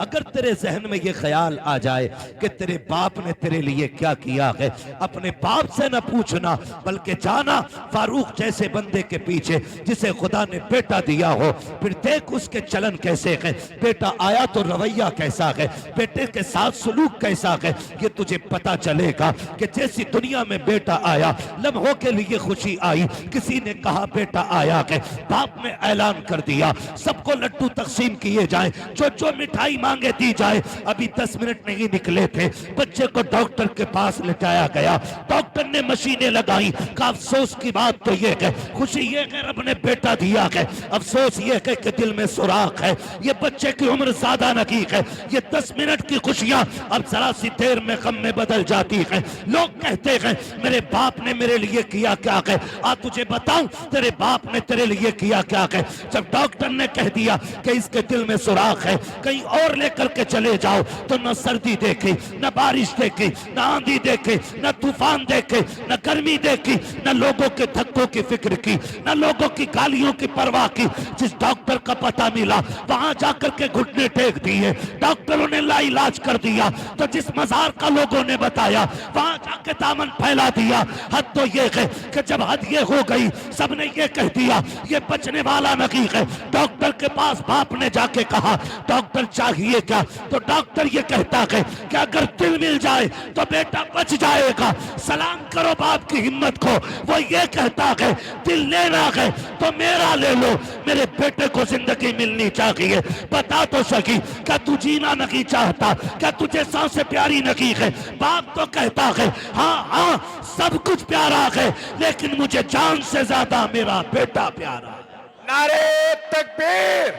अगर तेरे जहन में ये ख्याल आ जाए कि तेरे बाप ने तेरे लिए क्या किया है, अपने बाप से न पूछना बल्कि जाना फारूक जैसे बंदे के पीछे जिसे खुदा ने बेटा दिया हो, फिर देख उसके चलन कैसे है, बेटा आया तो रवैया कैसा है, बेटे के साथ सलूक कैसा है, ये तुझे पता चलेगा कि जैसी दुनिया में बेटा आया लम्हों के लिए खुशी आई, किसी ने कहा बेटा आया है, बाप ने ऐलान कर दिया सबको लड्डू तकसीम किए जाए, जो जो मिठाई मांगे दी जाए। अभी 10 मिनट नहीं निकले थे, बच्चे को डॉक्टर के पास लेटाया गया, डॉक्टर ने मशीनें लगाई। का अफसोस की बात तो ये है, खुशी ये है रब ने बेटा दिया है, अफसोस ये है कि दिल में सुराख है, ये बच्चे की उम्र ज्यादा नहीं है, ये 10 मिनट की खुशियां अब जरा सी देर में गम में बदल जाती है। लोग कहते हैं मेरे बाप ने मेरे लिए किया क्या है, आ तुझे बताऊं तेरे बाप ने तेरे लिए किया क्या है। जब डॉक्टर ने कह दिया कि इसके दिल में सुराख है, कहीं और लेकर के चले जाओ, तो न सर्दी देखी, न बारिश देखी, न आंधी देखी, न तूफान देखे, न गर्मी देखी, न लोगों के धक्कों की फिक्र की, न लोगों की गालियों की परवाह की। जिस डॉक्टर का पता मिला वहां जाकर के घुटने टेक दिए, डॉक्टरों ने लाइलाज कर दिया। तो जिस मजार का लोगों ने बताया वहां जाके दामन फैला दिया। हद तो ये है कि जब हद ये हो गई, सबने ये कह दिया ये बचने वाला नहीं है। डॉक्टर के पास बाप ने जाके कहा डॉक्टर चाहिए क्या, तो डॉक्टर ये कहता है कि अगर दिल मिल जाए तो बेटा बच जाएगा। सलाम करो बाप की हिम्मत को, वो ये कहता है दिल लेना है तो मेरा ले लो, मेरे बेटे को जिंदगी मिलनी चाहिए। बता तो सकी क्या तू जीना नहीं चाहता, क्या तुझे सांसें प्यारी नहीं है। बाप तो कहता है हाँ हाँ सब कुछ प्यारा है, लेकिन मुझे जान से ज्यादा मेरा बेटा प्यारा है। नारे तकबीर,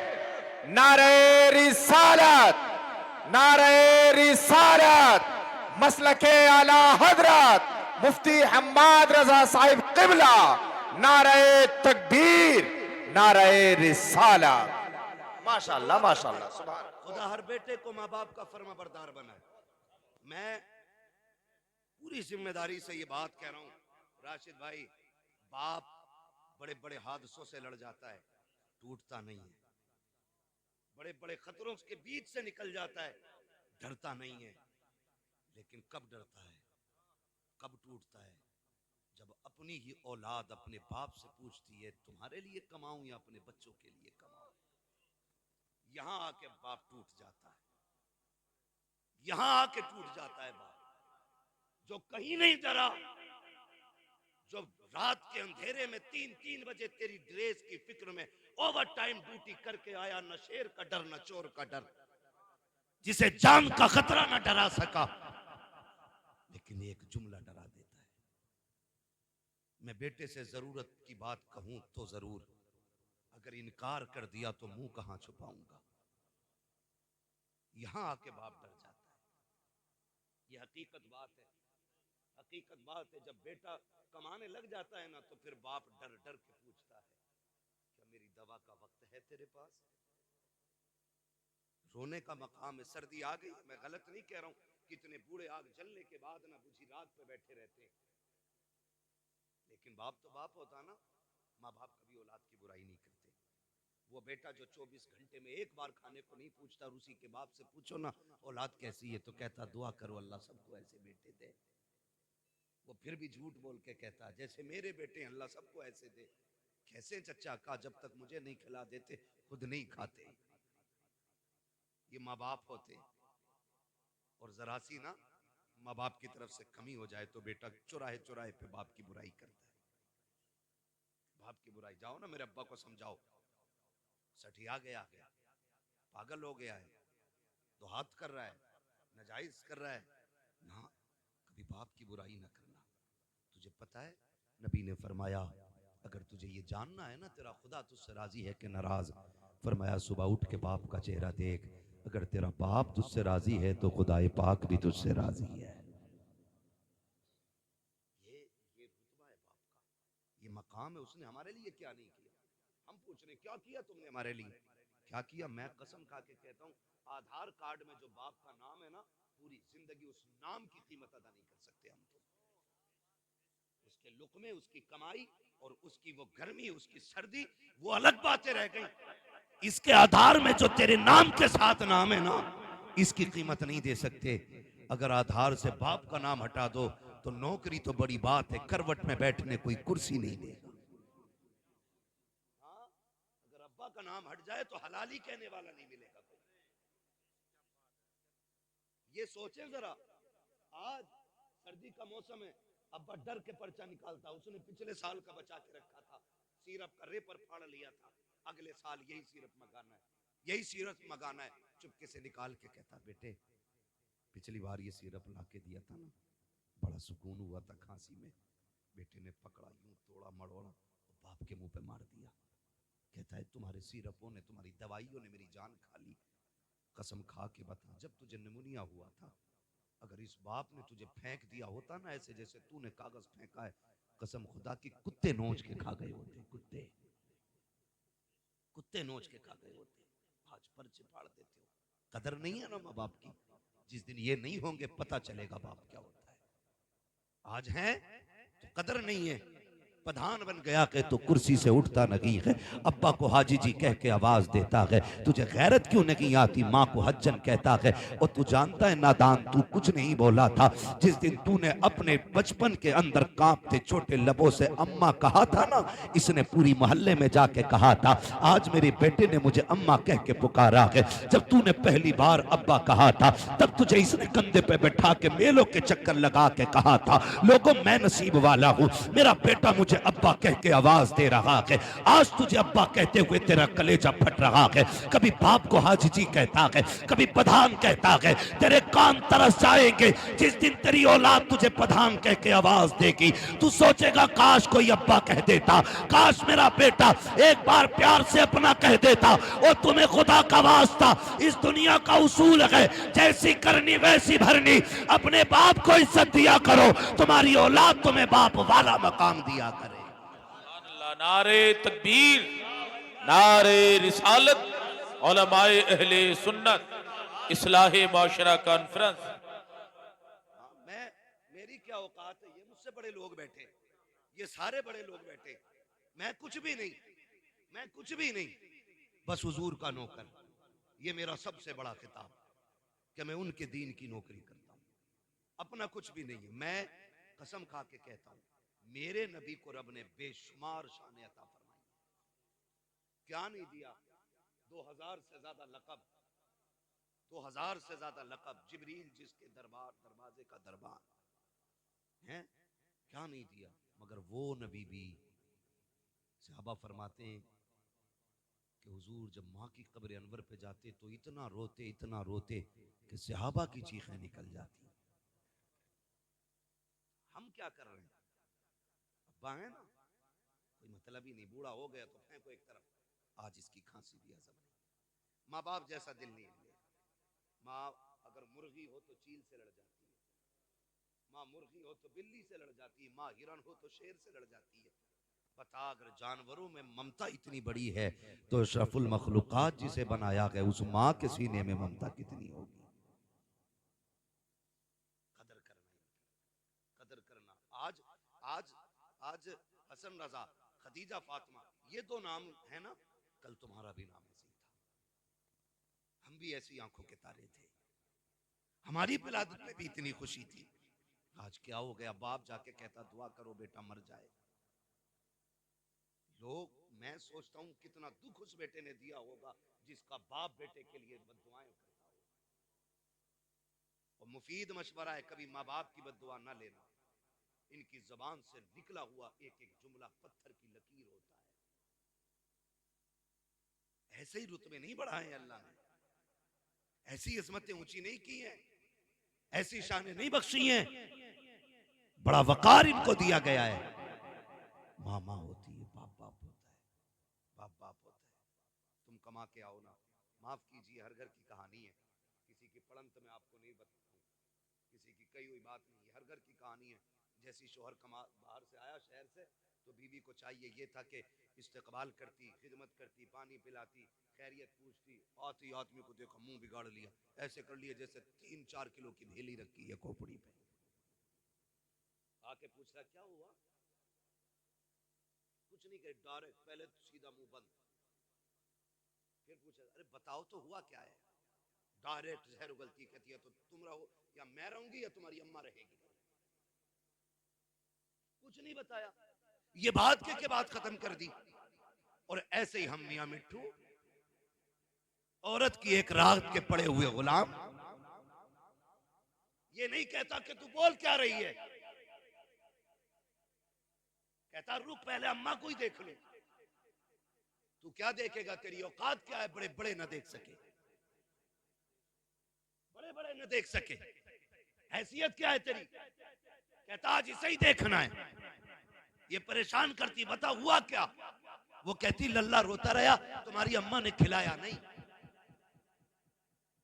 नारे रिसालत, नारे रिसालत, मसलके आला हजरत मुफ्ती हम्माद रजा साहिब किबला, नारे तकबीर, नारे रिसालत। माशाअल्लाह माशाअल्लाह, सुभान खुदा हर बेटे को माँ बाप का फर्माबरदार बनाए। मैं पूरी जिम्मेदारी से ये बात कह रहा हूँ राशिद भाई, बाप बड़े बड़े हादसों से लड़ जाता है, टूटता नहीं है। बड़े बड़े खतरों के बीच से निकल जाता है, डरता नहीं है। लेकिन कब डरता है, कब टूटता है, जब अपनी ही औलाद अपने बाप से पूछती है तुम्हारे लिए कमाऊं या अपने बच्चों के लिए कमाऊं। यहां आके बाप टूट जाता है, यहां आके टूट जाता है बाप। जो कहीं नहीं डरा, जो रात के अंधेरे में 3-3 बजे तेरी ड्रेस की फिक्र में ओवर टाइम ड्यूटी करके आया, न शेर का डर न चोर का डर, जिसे जान का खतरा न डरा सका, लेकिन एक जुमला डरा देता है। मैं बेटे से जरूरत की बात कहूं तो जरूर, अगर इनकार कर दिया तो मुंह कहां छुपाऊंगा। यहां आके बाप डर जाता है। यह हकीकत बात है, हकीकत बात है। जब बेटा कमाने लग जाता है ना, तो फिर बाप डर डर के पूछता है क्या मेरी दवा का वक्त है तेरे पास। रोने का मकाम है। सर्दी आ गई, मैं गलत नहीं कह रहा हूं, कितने बूढ़े आग जलने के बाद ना बुझी रात पे बैठे रहते हैं, लेकिन बाप तो बाप होता ना। माँ बाप कभी औलाद की बुराई नहीं करते। वो बेटा जो 24 घंटे में एक बार खाने को नहीं पूछता, और उसी के बाप से पूछो ना औलाद कैसी है, तो कहता दुआ करो अल्लाह सबको ऐसे बेटे दे। वो फिर भी झूठ बोल के कहता जैसे मेरे बेटे अल्लाह सबको ऐसे दे। कैसे चचा का, जब तक मुझे नहीं खिला देते खुद नहीं खाते। ये माँ बाप होते। और जरा सी ना माँ बाप की तरफ से कमी हो जाए तो बेटा चुराहे चुराहे पे बाप की बुराई करता है। बाप की बुराई, जाओ ना मेरे अब्बा को समझाओ, सठिया गया है, पागल हो गया है, तो हाथ कर रहा है, नाजायज कर रहा है ना। कभी बाप की बुराई ना करना। तुझे पता है नबी ने फरमाया अगर तुझे ये जानना है ना तेरा खुदा तुझसे राजी है कि नाराज, फरमाया सुबह उठ के बाप का चेहरा देख, अगर तेरा बाप तुझसे राजी है तो खुदाए पाक भी तुझसे राजी है। ये रुतबा है बाप का, ये मकाम है। उसने हमारे लिए क्या नहीं किया। हम पूछ रहे क्या किया तुमने हमारे लिए, क्या किया। मैं कसम खा के कहता हूँ आधार कार्ड में जो बाप का नाम है ना, पूरी जिंदगी उस नाम की कीमत अदा नहीं कर सकते हम। तो उसके लुक़मे, उसकी कमाई और उसकी वो गर्मी, उसकी सर्दी, वो अलग बातें रह गई। इसके आधार में जो तेरे नाम के साथ नाम है ना, इसकी कीमत नहीं दे सकते। अगर आधार से बाप का नाम हटा दो तो नौकरी तो बड़ी बात है, करवट में बैठने कोई कुर्सी नहीं देगा। हाँ, अगर अब्बा का नाम हट जाए तो हलाली कहने वाला नहीं मिलेगा कोई। ये सोचे जरा, आज सर्दी का मौसम है, अब्बा डर के पर्चा निकालता, उसने पिछले साल का बचा के रखा था, सिरप का रेपर फाड़ लिया था, अगले साल यही सिरप मंगाना है, यही सिरप मंगाना है। चुपके से निकाल के कहता, बेटे पिछली बार ये सिरप ला के दिया था ना, बड़ा सुकून हुआ था खांसी में। बेटे ने पकड़ा, यूं तोड़ा मड़ोड़ा, बाप के मुंह पे मार दिया। कहता है तुम्हारे सिरपों ने, तुम्हारी दवाइयों ने मेरी जान खा ली। कसम खा के बता, जब तुझे निमोनिया हुआ था, अगर इस बाप ने तुझे फेंक दिया होता ना ऐसे जैसे तूने कागज फेंका है, कसम खुदा की कुत्ते नोच के खा गए होते, कुत्ते कुत्ते नोच के खा गए होते। आज पर्चे फाड़ देते हो। कदर नहीं है ना माँ बाप की। जिस दिन ये नहीं होंगे पता चलेगा बाप क्या होता है। आज हैं तो कदर नहीं है। प्रधान बन गया के तो कुर्सी से उठता नहीं है। अब्बा को हाजी जी कह के आवाज देता है, तुझे गैरत क्यों नहीं आती? माँ को हज्जन कहता है। और तू जानता है नादान, तू कुछ नहीं बोला था। जिस दिन तूने अपने बचपन के अंदर कांपते छोटे लबों से अम्मा कहा था ना, इसने पूरी मोहल्ले में जाके कहा था। आज मेरे बेटे ने मुझे अम्मा कह के पुकारा है। जब तूने पहली बार अब्बा कहा था, तब तुझे इसने कंधे पे बैठा के मेलों के चक्कर लगा के कहा था, लोगों मैं नसीब वाला हूँ, मेरा बेटा मुझे अब्बा कह के आवाज दे रहा है। आज तुझे अब्बा कहते हुए तेरा कलेजा फट रहा है। कभी बाप को हाजी जी कहता है, कभी प्रधान कहता है। तेरे कान तरस जाएंगे जिस दिन तेरी औलाद तुझे प्रधान कह के आवाज देगी। तू सोचेगा काश कोई अब्बा कह देता, काश मेरा बेटा एक बार प्यार से अपना कह देता। और तुम्हें खुदा का वास्ता, इस दुनिया का उसूल है, जैसी करनी वैसी भरनी। अपने बाप को इज्जत दिया करो, तुम्हारी औलाद तुम्हें बाप वाला मकाम दिया करे। नारे तकबीर, नारे रिसालत, उलमाए अहले सुन्नत, इस्लाहे माशरा कॉन्फ्रेंस। मेरी क्या औकात है? ये मुझसे बड़े लोग बैठे, ये सारे बड़े लोग बैठे, मैं कुछ भी नहीं, मैं कुछ भी नहीं, बस हुजूर का नौकर। ये मेरा सबसे बड़ा खिताब कि मैं उनके दीन की नौकरी करता हूं, अपना कुछ भी नहीं है। मैं कसम खा के कहता हूं, मेरे नबी को रब ने बेशुमार शान अता फरमाई। क्या नहीं दिया? 2000 से ज्यादा लकब, 2000 से ज्यादा लकब। जिब्रील जिसके दरबार दरवाजे का दरबार है, क्या नहीं दिया? मगर वो नबी भी, सहाबा फरमाते हैं कि हुजूर जब माँ की कब्र अनवर पे जाते तो इतना रोते कि सहाबा की चीखें निकल जाती। हम क्या कर रहे हैं? अब्बा है ना, कोई मतलब ही नहीं, बूढ़ा हो गया तो फेंको एक तरफ। आज इसकी खांसी भी हजम नहीं। माँ बाप जैसा दिल नहीं है। माँ अगर मुर्गी हो तो चील से लड़ जाती है, माँ मुर्गी हो तो बिल्ली से लड़ जाती है, माँ हिरन हो तो शेर से लड़ जाती है। बता, अगर जानवरों में ममता इतनी बड़ी है तो अशरफुल मखलूकात जिसे बनाया गया उस माँ के सीने में ममता कितनी होगी? कदर करना, कदर करना। आज आज आज हसन रजा, खदीजा, फातिमा, ये दो नाम है ना, कल तुम्हारा भी नाम ऐसे ही था। हम भी ऐसी आंखों के तारे थे, हमारी विलादत में भी इतनी खुशी थी। आज क्या हो गया? बाप जाके कहता दुआ करो बेटा मर जाए। लोग, मैं सोचता हूं कितना दुख उस बेटे ने दिया होगा जिसका बाप बेटे के लिए बद्दुआएं करता हो। और मुफीद मशवरा है, कभी माँ बाप की बद्दुआ ना लेना। इनकी जबान से निकला हुआ एक एक जुमला पत्थर की लकीर होता है। ऐसे ही रुतबे नहीं बढ़ाए अल्लाह ने, ऐसी इस्मतें ऊंची नहीं की हैं, ऐसी शानें नहीं बख्शी हैं। बड़ा वकार इनको दिया गया है। माँ माँ होती है, बाप बाप होता है, बाप बाप होता है। तुम कमा के आओ ना, माफ कीजिए, हर घर की कहानी है। किसी की पड़ंत में आपको नहीं बताऊं, किसी की कही हुई बात नहीं है, हर घर की कहानी है। जैसी शोहर कमा बाहर से आया शहर से, तो बीवी को चाहिए ये था कि इस्तकबाल करती, खिदमत करती, पानी पिलाती, खैरियत पूछती। आती आदमी को देखा मुंह बिगाड़ लिया, ऐसे कर लिया जैसे 3-4 किलो की भेली रखी है खोपड़ी पे। आके पूछता क्या हुआ? कुछ नहीं कहे, डायरेक्ट पहले तो सीधा मुंह बंद। फिर पूछा अरे बताओ तो हुआ क्या है? डायरेक्ट जहर उगलती, कहती है तो तुम रहो या मैं रहूंगी या तुम्हारी अम्मा रहेगी। कुछ नहीं बताया, ये बात के बात खत्म कर दी। और ऐसे ही हम मियां मिट्ठू औरत की एक रात के पड़े हुए गुलाम, ये नहीं कहता कि तू बोल क्या रही है, कहता रुक पहले अम्मा को ही देख लो। तू क्या देखेगा, तेरी औकात क्या है, बड़े बड़े न देख सके, बड़े बड़े न देख सके, हैसियत क्या है तेरी। कहता आज इसे ही देखना है। ये परेशान करती, बता हुआ क्या। वो कहती लल्ला रोता रहा, तुम्हारी अम्मा ने खिलाया नहीं,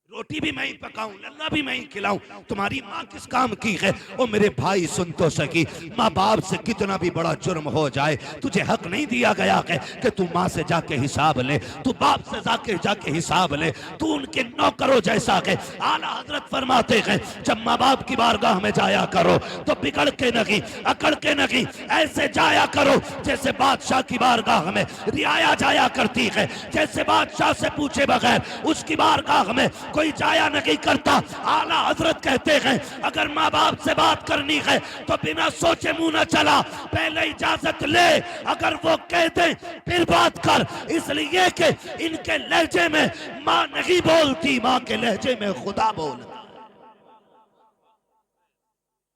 रोटी भी मैं ही पकाऊं, लल्ला भी मैं ही खिलाऊं, तुम्हारी माँ किस काम की है। ओ मेरे भाई सुन तो सकी, माँ बाप से कितना भी बड़ा जुर्म हो जाए, तुझे हक नहीं दिया गया है कि तू माँ से जाके हिसाब ले, तू बाप से जाके हिसाब ले, तू उनके नौकरों जैसा है। आला हजरत फरमाते हैं जब माँ बाप की बारगाह में जाया करो तो बिगड़ के नहीं, अकड़ के नहीं, ऐसे जाया करो जैसे बादशाह की बारगाह में रियाया जाया करती है, जैसे बादशाह से पूछे बगैर उसकी बारगाह में कोई जाया नहीं करता। आला हजरत कहते हैं अगर माँ बाप से बात करनी है तो बिना सोचे मुंह न चला, पहले इजाजत ले, अगर वो कह दे फिर बात कर, इसलिए कि इनके लहजे में माँ नहीं बोलती, माँ के लहजे में खुदा बोलता,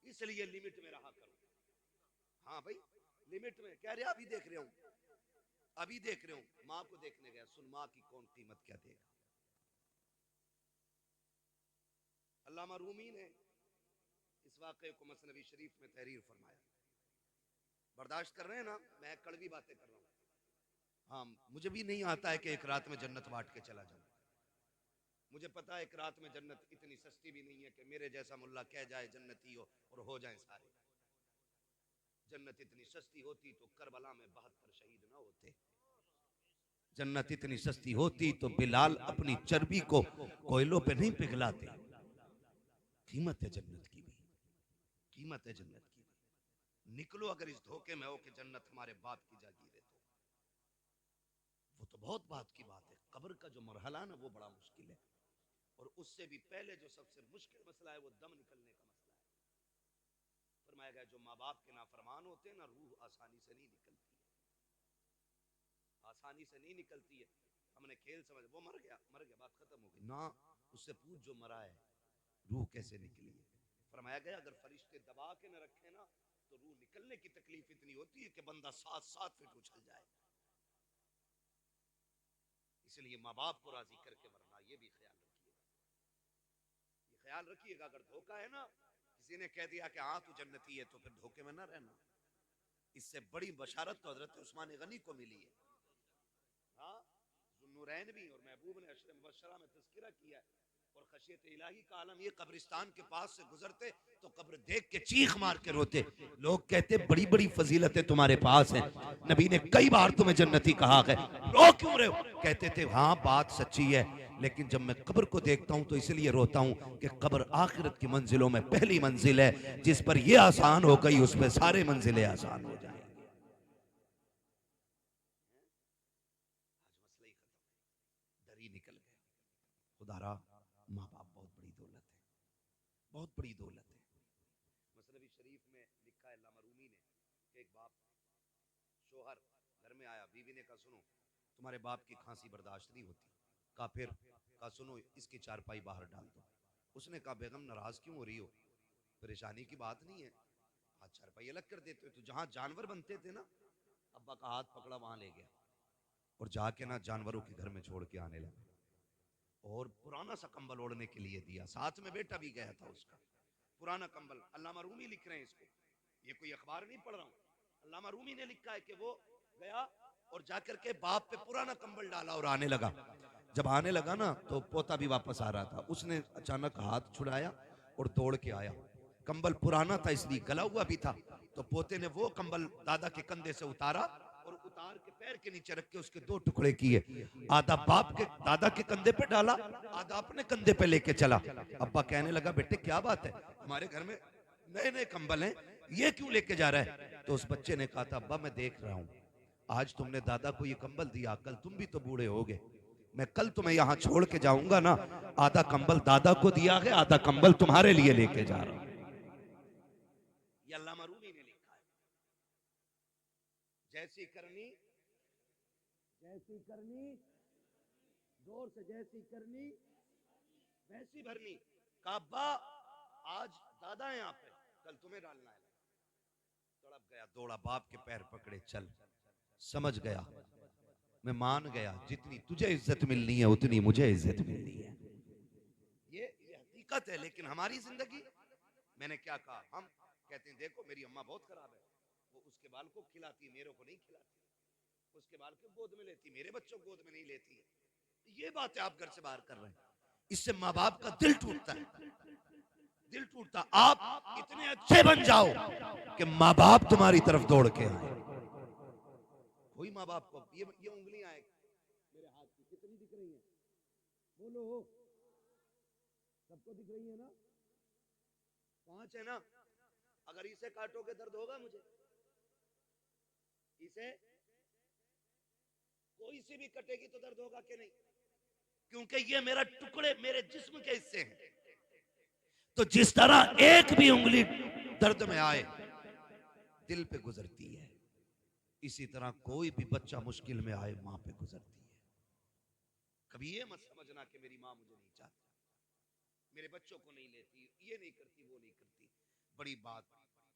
इसलिए लिमिट में रहा करो। हाँ भाई लिमिट में, कह रहे अभी देख रहे हूं, अभी देख रहे हूं, माँ को देखने गया, सुन माँ की कौन कीमत क्या देगा। अल्लामा रूमी ने इस वाक़े को मसनवी शरीफ में तहरीर फरमाया। बर्दाश्त कर रहे हैं ना, मैं कड़वी बातें कर रहा हूँ। हाँ मुझे भी नहीं आता है कि एक रात में जन्नत बांट के चला जाऊं। मुझे पता है एक रात में जन्नत इतनी सस्ती भी नहीं है कि मेरे जैसा मुल्ला कह जाए जन्नती हो जाए सारे। जन्नत इतनी सस्ती होती तो करबला में 72 शहीद ना होते। जन्नत इतनी सस्ती होती तो बिलाल अपनी चर्बी को कोयलों पे नहीं पिघलाते। कीमत है जन्नत की भी, कीमत है जन्नत की भी। निकलो अगर इस धोखे में हो कि जन्नत हमारे बाप की जागीर है, तो वो तो बहुत बात की बात है। कब्र का जो मरहला ना वो बड़ा मुश्किल है, और उससे भी पहले जो सबसे मुश्किल मसला है वो दम निकलने का मसला है। फरमाया गया जो माँ बाप के नाफरमान होते हैं ना, रूह आसानी से नहीं निकलती है, आसानी से नहीं निकलती है। हमने खेल समझ, वो मर गया बात खत्म हो गई ना, उससे पूछ जो मरा है रूह कैसे निकली है। फरमाया गया अगर फरिश्ते दबा के न रखे ना तो रूह निकलने की तकलीफ इतनी होती है कि बंदा 7-7 फीट उछल जाए। इसलिए माँ बाप को राजी करके मरना, ये भी ख्याल रखिएगा, ये ख्याल रखिएगा। अगर धोखा है ना, किसी ने कह दिया कि हाँ तू जन्नती है, तो फिर धोखे में ना रहना। इससे बड़ी बशारत तो हजरत उस्मान गनी को मिली है। हाँ ज़ुन्नुरैन भी और महबूब ने अशर मुबश्शरा में तज़किरा किया है। और खशियत इलाही का आलम ये, कब्रिस्तान के पास से गुजरते तो कब्र देख के चीख मार के रोते। लोग कहते बड़ी बड़ी फजीलतें तुम्हारे पास हैं, नबी ने कई बार तुम्हें जन्नती कहा है, रो क्यों रहे हो। कहते थे हाँ बात सच्ची है, लेकिन जब मैं कब्र को देखता हूं तो इसलिए रोता हूं कि कब्र आखिरत की मंजिलों में पहली मंजिल है, जिस पर यह आसान हो गई उस पर सारे मंजिलें आसान हो जाएंगी। आज मसला ही खत्म, डर ही निकल गया। खुदारा माँ बाप बहुत बड़ी दौलत है, बहुत बड़ी दौलत है। मसनवी शरीफ में लिखा है अल्लामा रूमी ने कि एक बाप शोहर घर में आया, बीवी ने कहा सुनो तुम्हारे बाप की खांसी बर्दाश्त नहीं होती। कहा फिर, कहा सुनो इसकी चारपाई बाहर डाल दो। उसने कहा बेगम नाराज क्यों हो रही हो, परेशानी की बात नहीं है, हाथ चारपाई अलग कर देते हो। तो जहां जानवर बनते थे ना, अब्बा का हाथ पकड़ा वहां ले गया और जाके ना जानवरों के घर में छोड़ के आने लगा, और पुराना सा कंबल ओढ़ने के लिए दिया, साथ में बेटा भी गया था उसका, पुराना कंबल। अल्लामा रूमी लिख रहे हैं इसको, ये कोई अखबार नहीं पढ़ रहा हूं, अल्लामा रूमी ने लिखा है कि वो गया और जाकर के बाप पे पुराना कंबल डाला और आने लगा। जब आने लगा ना तो पोता भी वापस आ रहा था, उसने अचानक हाथ छुड़ाया और दौड़ के आया। कंबल पुराना था इसलिए गला हुआ भी था, तो पोते ने वो कंबल दादा के कंधे से उतारा और उतार के पैर के नीचे रख के उसके 2 टुकड़े किए, आधा बाप के दादा के कंधे पे डाला, आधा अपने कंधे पे लेके चला। अब्बा कहने लगा बेटे क्या बात है, हमारे घर में नए नए कंबल हैं, ये क्यों लेके जा रहा है। तो उस बच्चे ने कहा था अब्बा मैं देख रहा हूं आज तुमने दादा को ये कंबल दिया, कल तुम भी तो बूढ़े होगे, मैं कल तुम्हें यहां छोड़ के जाऊंगा ना, आधा कंबल दादा को दिया है, आधा कंबल तुम्हारे लिए लेके जा रहा हूं। ये अल्लामा रूमी ने लिखा है। जैसी करनी जोर से, जैसी करनी वैसी भरनी। काबा आज दादा है यहाँ पे, कल तुम्हें डालना है। तड़प गया, दौड़ा, बाप के पैर पकड़े, चल। समझ गया, मैं मान गया, जितनी तुझे इज्जत मिलनी है उतनी मुझे इज्जत मिलनी है। ये हकीकत है। लेकिन हमारी जिंदगी, मैंने क्या कहा, हम कहते हैं देखो मेरी अम्मा बहुत खराब है, वो उसके बाल को खिलाती, मेरे को नहीं खिलाती, उसके बाल को गोद में लेती, मेरे बच्चों को गोद में नहीं लेती है। ये बातें आप घर से बाहर कर रहे हैं, इससे माँ बाप का दिल टूटता है, दिल टूटता। आप इतने अच्छे बन जाओ कि माँ बाप तुम्हारी तरफ दौड़ के आए। कोई माँ बाप को ये उंगलियां आए मेरे हाथ की कितनी दिख रही हैं? बोलो, सबको दिख रही है ना? 5 है ना? अगर इसे काटोगे दर्द होगा मुझे? इसे कोई सी भी कटेगी तो दर्द होगा कि नहीं? क्योंकि ये मेरा टुकड़े, मेरे जिस्म के हिस्से हैं। तो जिस तरह एक भी उंगली दर्द में आए दिल पे गुजरती है, इसी तरह कोई भी बच्चा मुश्किल में आए मां पे गुजरती है। कभी ये मत समझना कि मेरी मां मुझे नहीं चाहती, मेरे बच्चों को नहीं लेती, ये नहीं करती, वो नहीं करती। बड़ी बात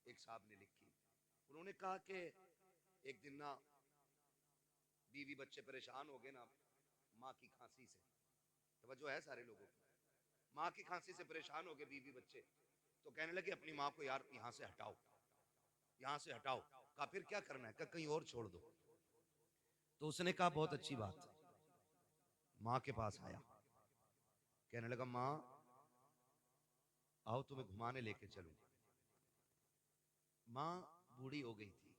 एक साहब ने लिखी, उन्होंने कहा कि एक दिन ना बीवी बच्चे परेशान हो गए ना माँ की खांसी से। तवज्जो है सारे लोगों की? माँ की खांसी से परेशान हो गए बीवी बच्चे, तो कहने लगे अपनी माँ को यार यहाँ से हटाओ, यहाँ से हटाओ। कहा फिर क्या करना है? कहा कहीं और छोड़ दो। तो उसने कहा बहुत अच्छी बात। माँ के पास आया, कहने लगा माँ आओ तुम्हें घुमाने लेके चलूं। माँ बूढ़ी हो गई थी,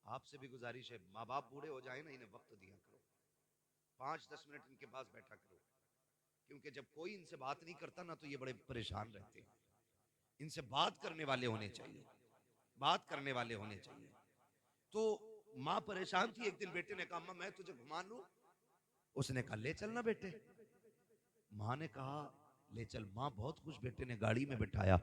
आपसे भी गुजारिश है माँ बाप बूढ़े हो जाए ना, इन्हें वक्त दिया करो, 5-10 मिनट इनके पास बैठा करो, क्योंकि जब कोई इनसे बात नहीं करता ना तो ये बड़े परेशान रहते हैं। इनसे बात करने वाले होने चाहिए, बात करने वाले होने चाहिए। तो माँ परेशान थी। एक दिन बेटे ने कहा अम्मा मैं तुझे घुमा लूं? उसने कहा ले चलना बेटे। माँ ने कहा ले चल। माँ बहुत खुश, बेटे ने गाड़ी में बिठाया,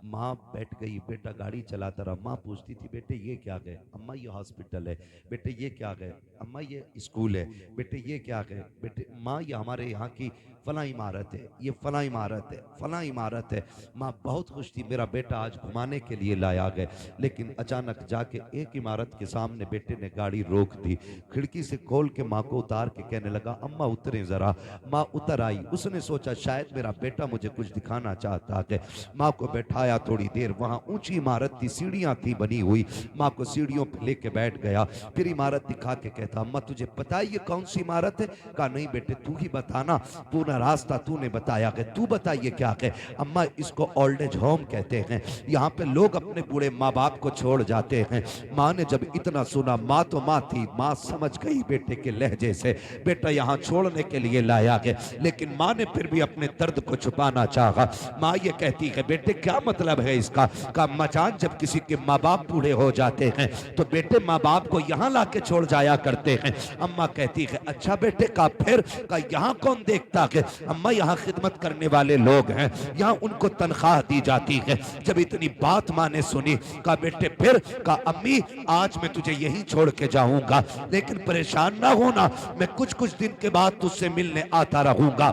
माँ बैठ गई, बेटा गाड़ी चलाता रहा। माँ पूछती थी बेटे ये क्या गए? अम्मा ये हॉस्पिटल है। बेटे ये क्या गए? अम्मा ये स्कूल है। बेटे ये क्या गए? बेटे माँ ये हमारे यहाँ की फला इमारत है, ये फला इमारत है, फला इमारत है। माँ बहुत खुश थी, मेरा बेटा आज घुमाने के लिए लाया गए। लेकिन अचानक जाके एक इमारत के सामने बेटे ने गाड़ी रोक दी, खिड़की से खोल के माँ को उतार के कहने लगा अम्मा उतरे जरा। माँ उतर आई। उसने सोचा शायद मेरा बेटा मुझे कुछ दिखाना चाहता है। माँ को बैठाया, थोड़ी देर वहां ऊंची इमारत थी, सीढ़ियां थी बनी हुई। माँ को सीढ़ियों पे लेके बैठ गया, फिर इमारत दिखा के कहता अम्मा तुझे पता है ये कौन सी इमारत है? कहा नहीं बेटे तू ही बताना, पूरा रास्ता तूने बताया है, तू बता ये क्या है? अम्मा इसको ओल्ड एज होम कहते हैं, यहाँ पे लोग अपने बूढ़े माँ बाप को छोड़ जाते हैं। माँ ने जब इतना सुना, माँ तो माँ थी, माँ समझ गई बेटे के लहजे से बेटा यहाँ छोड़ने के लिए लाया है। लेकिन माँ ने फिर भी अपने दर्द को छुपाना चाहा। माँ ये कहती है बेटे क्या मतलब है इसका? का मचान जब किसी के माँ बाप बूढ़े हो जाते हैं तो बेटे माँ बाप को यहाँ लाके छोड़ जाया करते हैं। अम्मा कहती है अच्छा बेटे का फिर? का यहाँ कौन देखता है? अम्मा यहाँ खिदमत करने वाले लोग हैं, यहाँ उनको तनख्वाह दी जाती है। जब इतनी बात माँ ने सुनी, का बेटे फिर? का अम्मी आज मैं तुझे यहीं छोड़ के जाऊंगा, लेकिन परेशान ना होना, मैं कुछ कुछ दिन के बाद तुझसे मिलने आता रहूंगा।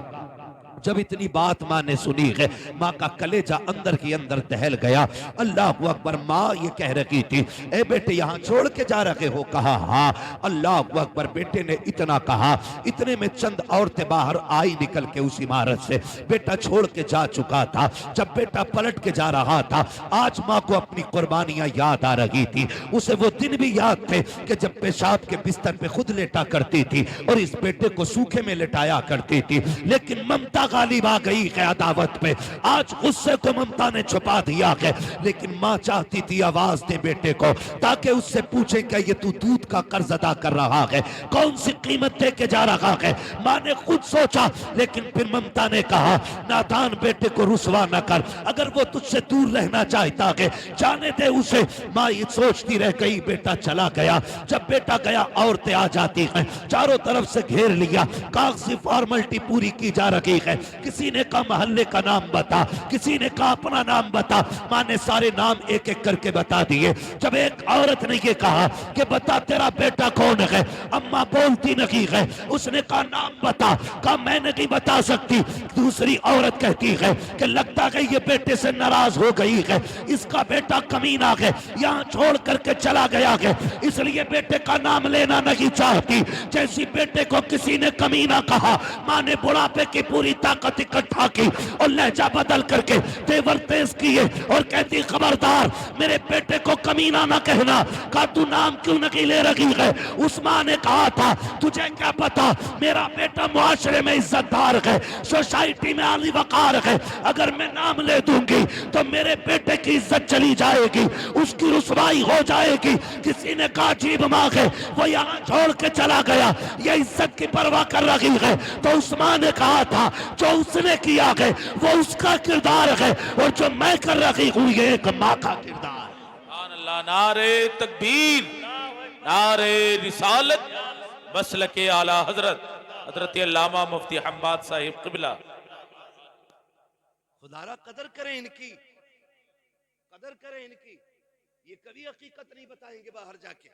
जब इतनी बात माँ ने सुनी है, माँ का कलेजा अंदर ही अंदर दहल गया। अल्लाह अकबर। माँ ये कह रही थी ए बेटे यहाँ छोड़ के जा रहे हो? कहा हाँ। अल्लाह अकबर। बेटे ने इतना कहा, इतने में चंद औरतें बाहर आई निकल के उस इमारत से। बेटा छोड़ के जा चुका था। जब बेटा पलट के जा रहा था, आज माँ को अपनी कुर्बानियां याद आ रही थी। उसे वो दिन भी याद थे कि जब पेशाब के बिस्तर पे खुद लेटा करती थी और इस बेटे को सूखे में लेटाया करती थी। लेकिन ममता गालिब आ गई है अदावत पे। आज गुस्से को ममता ने छुपा दिया है, लेकिन माँ चाहती थी आवाज दे बेटे को, ताकि उससे पूछे क्या ये तू दूध का कर्ज अदा कर रहा है, कौन सी कीमत दे के जा रहा है। माँ ने खुद सोचा, लेकिन फिर ममता ने कहा नादान बेटे को रुसवा न कर, अगर वो तुझसे दूर रहना चाहता है जाने दे उसे। माँ ये सोचती रह गई, बेटा चला गया। जब बेटा गया औरतें आ जाती हैं, चारों तरफ से घेर लिया, कागजी फॉर्मेलिटी पूरी की जा रही है। किसी ने कहा मोहल्ले का नाम बता, किसी ने कहा अपना नाम बता। माँ ने सारे नाम एक एक करके बता दिए। जब एक औरत ने ये कहा कि बता तेरा बेटा कौन है, अम्मा बोलती नहीं है। उसने कहा नाम बता, कहा मैं नहीं बता सकती। दूसरी औरत कहती है कि लगता है ये बेटे से नाराज हो गई है, इसका बेटा कमीना है, यहाँ छोड़ करके चला गया है, इसलिए बेटे का नाम लेना नहीं चाहती। जैसी बेटे को किसी ने कमीना कहा, माँ ने बुढ़ापे की पूरी ताकत इकट्ठा की और लहजा बदल करके तेवर तेज किए और कहती खबरदार मेरे बेटे को कमीना ना कहना। कहा तू नाम क्यों नहीं ले रही है? उस माँ ने कहा था तुझे क्या पता, मेरा बेटा मुआशरे में इज्जतदार है, सोसाइटी में आली वकार है, अगर मैं नाम ले दूंगी तो मेरे बेटे की इज्जत चली जाएगी, उसकी रुसवाई हो जाएगी। किसी ने कहा अजीब माँ है, वो यहाँ छोड़ के चला गया, ये इज्जत की परवाह कर रही है। तो उस माँ ने कहा था जो उसने किया है वो उसका किरदार है, और जो मैं कर रही हूँ ये एक माँ का किरदार। सुभान अल्लाह। नारे तकबीर, नारे रिसालत, मसलके आला हजरत हजरत अल्लामा मुफ्ती हम्माद साहिब क़िबला। खुदारा कदर करें इनकी, कदर करें इनकी। ये कभी हकीकत नहीं बताएंगे बाहर जाके,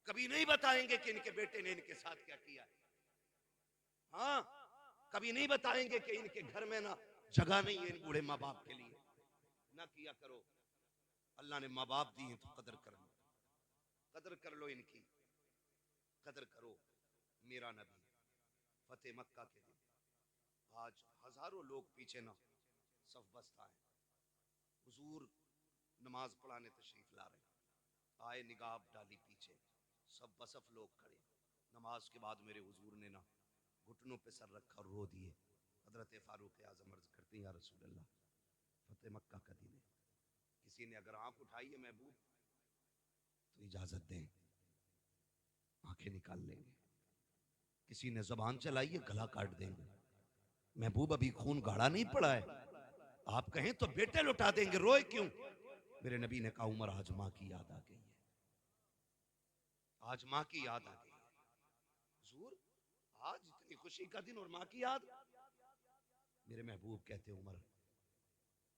कभी नहीं बताएंगे कि इनके बेटे ने इनके साथ क्या किया। हाँ, कभी नहीं बताएंगे कि इनके घर में ना जगह नहीं है इन बूढ़े माँ बाप के लिए। ना किया करो, अल्लाह ने माँ बाप दिए तो कदर कर लो, कदर कर लो इनकी, कदर करो। मेरा नबी फतेह मक्का के दिन आज हजारों लोग पीछे ना सफ बस्ता है, हुजूर नमाज पढ़ाने तशरीफ ला रहे, आए निगाब डाली पीछे, सब बसफ लोग खड़े। नमाज के बाद मेरे हुजूर ने ना घुटनों पे सर रखा और रो दिए। हजरत फारूक आजम अर्ज करते हैं या रसूल अल्लाह, फतेह मक्का का दिन है, किसी ने अगर आंख उठाई है महबूब तो इजाजत दें, आंखें निकाल लेंगे। किसी ने जबान चलाई है गला काट देंगे। महबूब अभी खून गाढ़ा नहीं पड़ा है, आप कहें तो बेटे लुटा देंगे, रोए क्यों? मेरे नबी ने कहा उमर आज माँ की याद आ गई है, आज माँ की याद आ गई है। हुजूर आज इतनी खुशी का दिन और माँ की याद। मेरे महबूब कहते उमर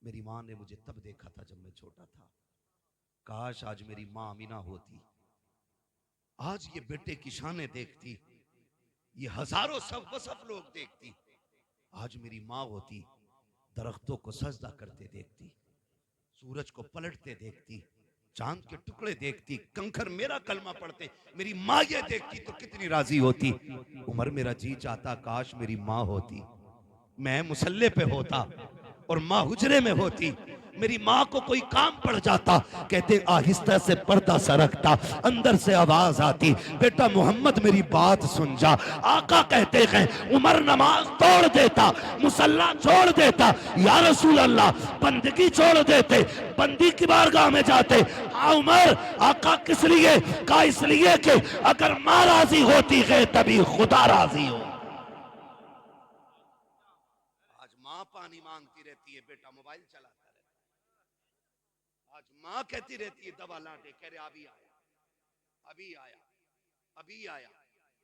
मेरी माँ ने मुझे तब देखा था जब मैं छोटा था, काश आज मेरी माँ अमीना होती, आज ये बेटे की शानें देखती, ये हजारों सब बसफ लोग देखती। आज मेरी माँ होती, दरख्तों को सजदा करते देखती, सूरज को पलटते देखती, चांद के टुकड़े देखती, कंकर मेरा कलमा पढ़ते, मेरी माँ ये देखती तो कितनी राजी होती। उमर मेरा जी चाहता काश मेरी माँ होती, मैं मुसल्ले पे होता और माँ हुजरे में होती, मेरी माँ को कोई काम पड़ जाता, कहते आहिस्ता से पर्दा सरकता, अंदर से आवाज आती बेटा मोहम्मद मेरी बात सुन जा। आका कहते हैं उमर नमाज तोड़ देता, मुसल्ला छोड़ देता, या रसूल अल्लाह बंदगी छोड़ देते, बंदी की बारगाह में जाते। उमर आका किस लिए? का इसलिए कि अगर माँ राजी होती है तभी खुदा राजी हो। आज माँ पानी मांगती रहती है, बेटा मोबाइल चलाता रहता है। आज माँ कहती रहती है दवा ला दे, कह रहे अभी आया, अभी आया, अभी आया।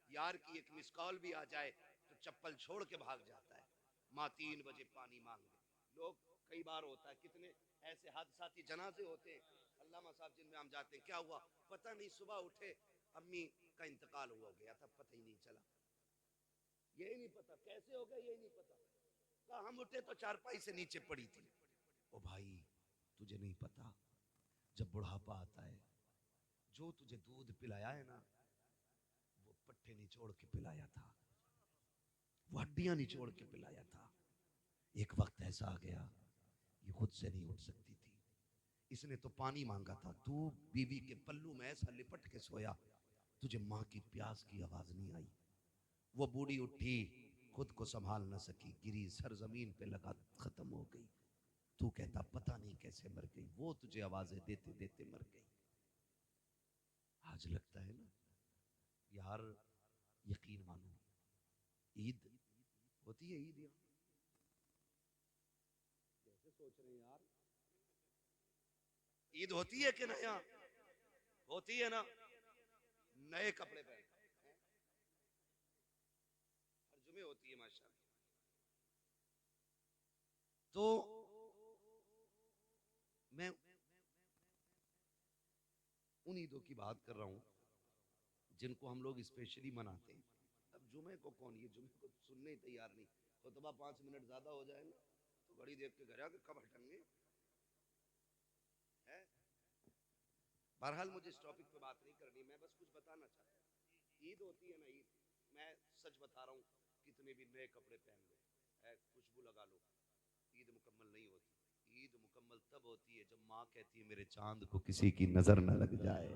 यार की एक मिस कॉल भी आ जाए तो चप्पल छोड़ के भाग जाता है। माँ 3 बजे पानी मांग ले। लोग कई बार होता है, कितने ऐसे हादसाती जनाजे होते हैं अल्लामा साहब जिनमें हम जाते हैं, क्या हुआ पता नहीं, सुबह उठे अम्मी का इंतकाल हो गया था, पता ही नहीं चला, यही नहीं पता कैसे हो गया, यही नहीं पता। कहा हम उठे तो चारपाई से नीचे पड़ी थी। ओ भाई तुझे नहीं पता, जब बुढ़ापा आता है जो तुझे दूध पिलाया है ना वो पट्टे निचोड़ के पिलाया था, वो हड्डियां निचोड़ के पिलाया था। एक वक्त ऐसा आ गया ये खुद से नहीं उठ सकती थी, इसने तो पानी मांगा था, तू बीवी के पल्लू में ऐसा लिपट के सोया, तुझे माँ की प्यास की आवाज नहीं आई। वो बूढ़ी उठी, खुद को संभाल न सकी, गिरी सरजमीन पे लगा, खत्म हो गई। तू कहता पता नहीं कैसे मर गई, वो तुझे आवाजें देते देते मर गई। आज लगता है ना यार, यकीन मानो, ईद होती है, ईद यहाँ कैसे सोच रहे हैं यार, ईद होती है कि ना, यहाँ होती है ना, नए कपड़े पहन हर जुमे होती है माशाल्लाह। तो मैं उन ईदों की बात कर रहा हूं जिनको हम लोग स्पेशली मनाते हैं। अब जुमे को कौन, ये जुमे को सुनने ही तैयार नहीं, खुतबा 5 मिनट ज्यादा हो जाए ना तो घड़ी देख के घर आके कब हटेंगे है। बहरहाल मुझे इस टॉपिक पे बात नहीं करनी, मैं बस कुछ बताना चाहता हूँ। ईद होती है ना, ईद, मैं सच बता रहा हूँ, कितने भी नए कपड़े पहन लो, खुशबू लगा लो, ईद मुकम्मल नहीं होती। ईद मुकम्मल तब होती है जब माँ कहती है मेरे चांद को किसी की नजर न लग जाए।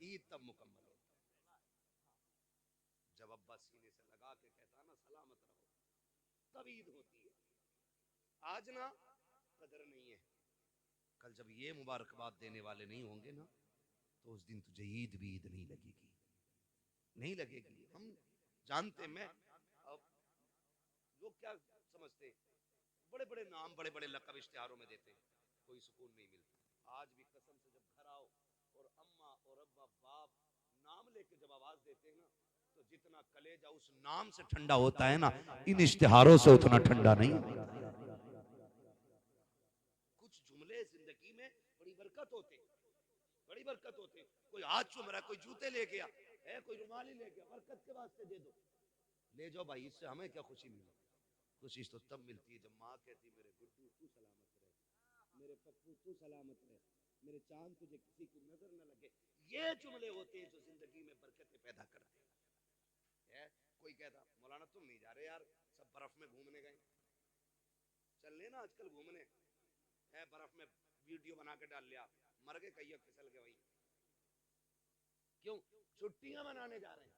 ईद तब मुकम्मल होती है जब अब्बा सीने से लगा के कहता ना सलामत रहो, तब ईद होती है। आज ना कदर नहीं है, कल जब ये मुबारकबाद देने वाले नहीं होंगे ना तो उस दिन तुझे ईद भी ईद नहीं लगेगी, नहीं लगेगी। हम जानते, मैं अब लोग क्या समझते, बड़े बड़े नाम, बड़े बड़े लक़ब इश्तिहारों में देते हैं, कोई सुकून नहीं मिलता। आज भी कसम से जब घर आओ और अम्मा और अब्बा बाप नाम लेके जब आवाज देते हैं ना तो जितना कलेजा उस नाम से ठंडा होता है ना, इन इश्तिहारों से उतना ठंडा नहीं। कुछ जुमले जिंदगी में बड़ी बरकत होते, बड़ी बरकत होते। कोई हाथ चूम रहा है, कोई जूते ले गया है, कोई रुमाल ही ले गया, बरकत के वास्ते दे दो, ले जाओ भाई, इससे हमें क्या खुशी मिली। खुशी तो तब मिलती है जब माँ कहती मेरे गुड्डू तू सलामत रहे, मेरे पप्पू तू सलामत रहे, मेरे चांद तुझे किसी की नजर न लगे। ये जुमले होते हैं जो जिंदगी में बरकतें पैदा करते हैं। कोई कहता मौलाना तुम नहीं जा रहे यार, सब बर्फ में घूमने गए, चल लेना आजकल घूमने है, बर्फ में वीडियो बना के डाल लिया, मर गए कहीं फिसल गए वहीं, क्यों छुट्टियां मनाने जा रहे हैं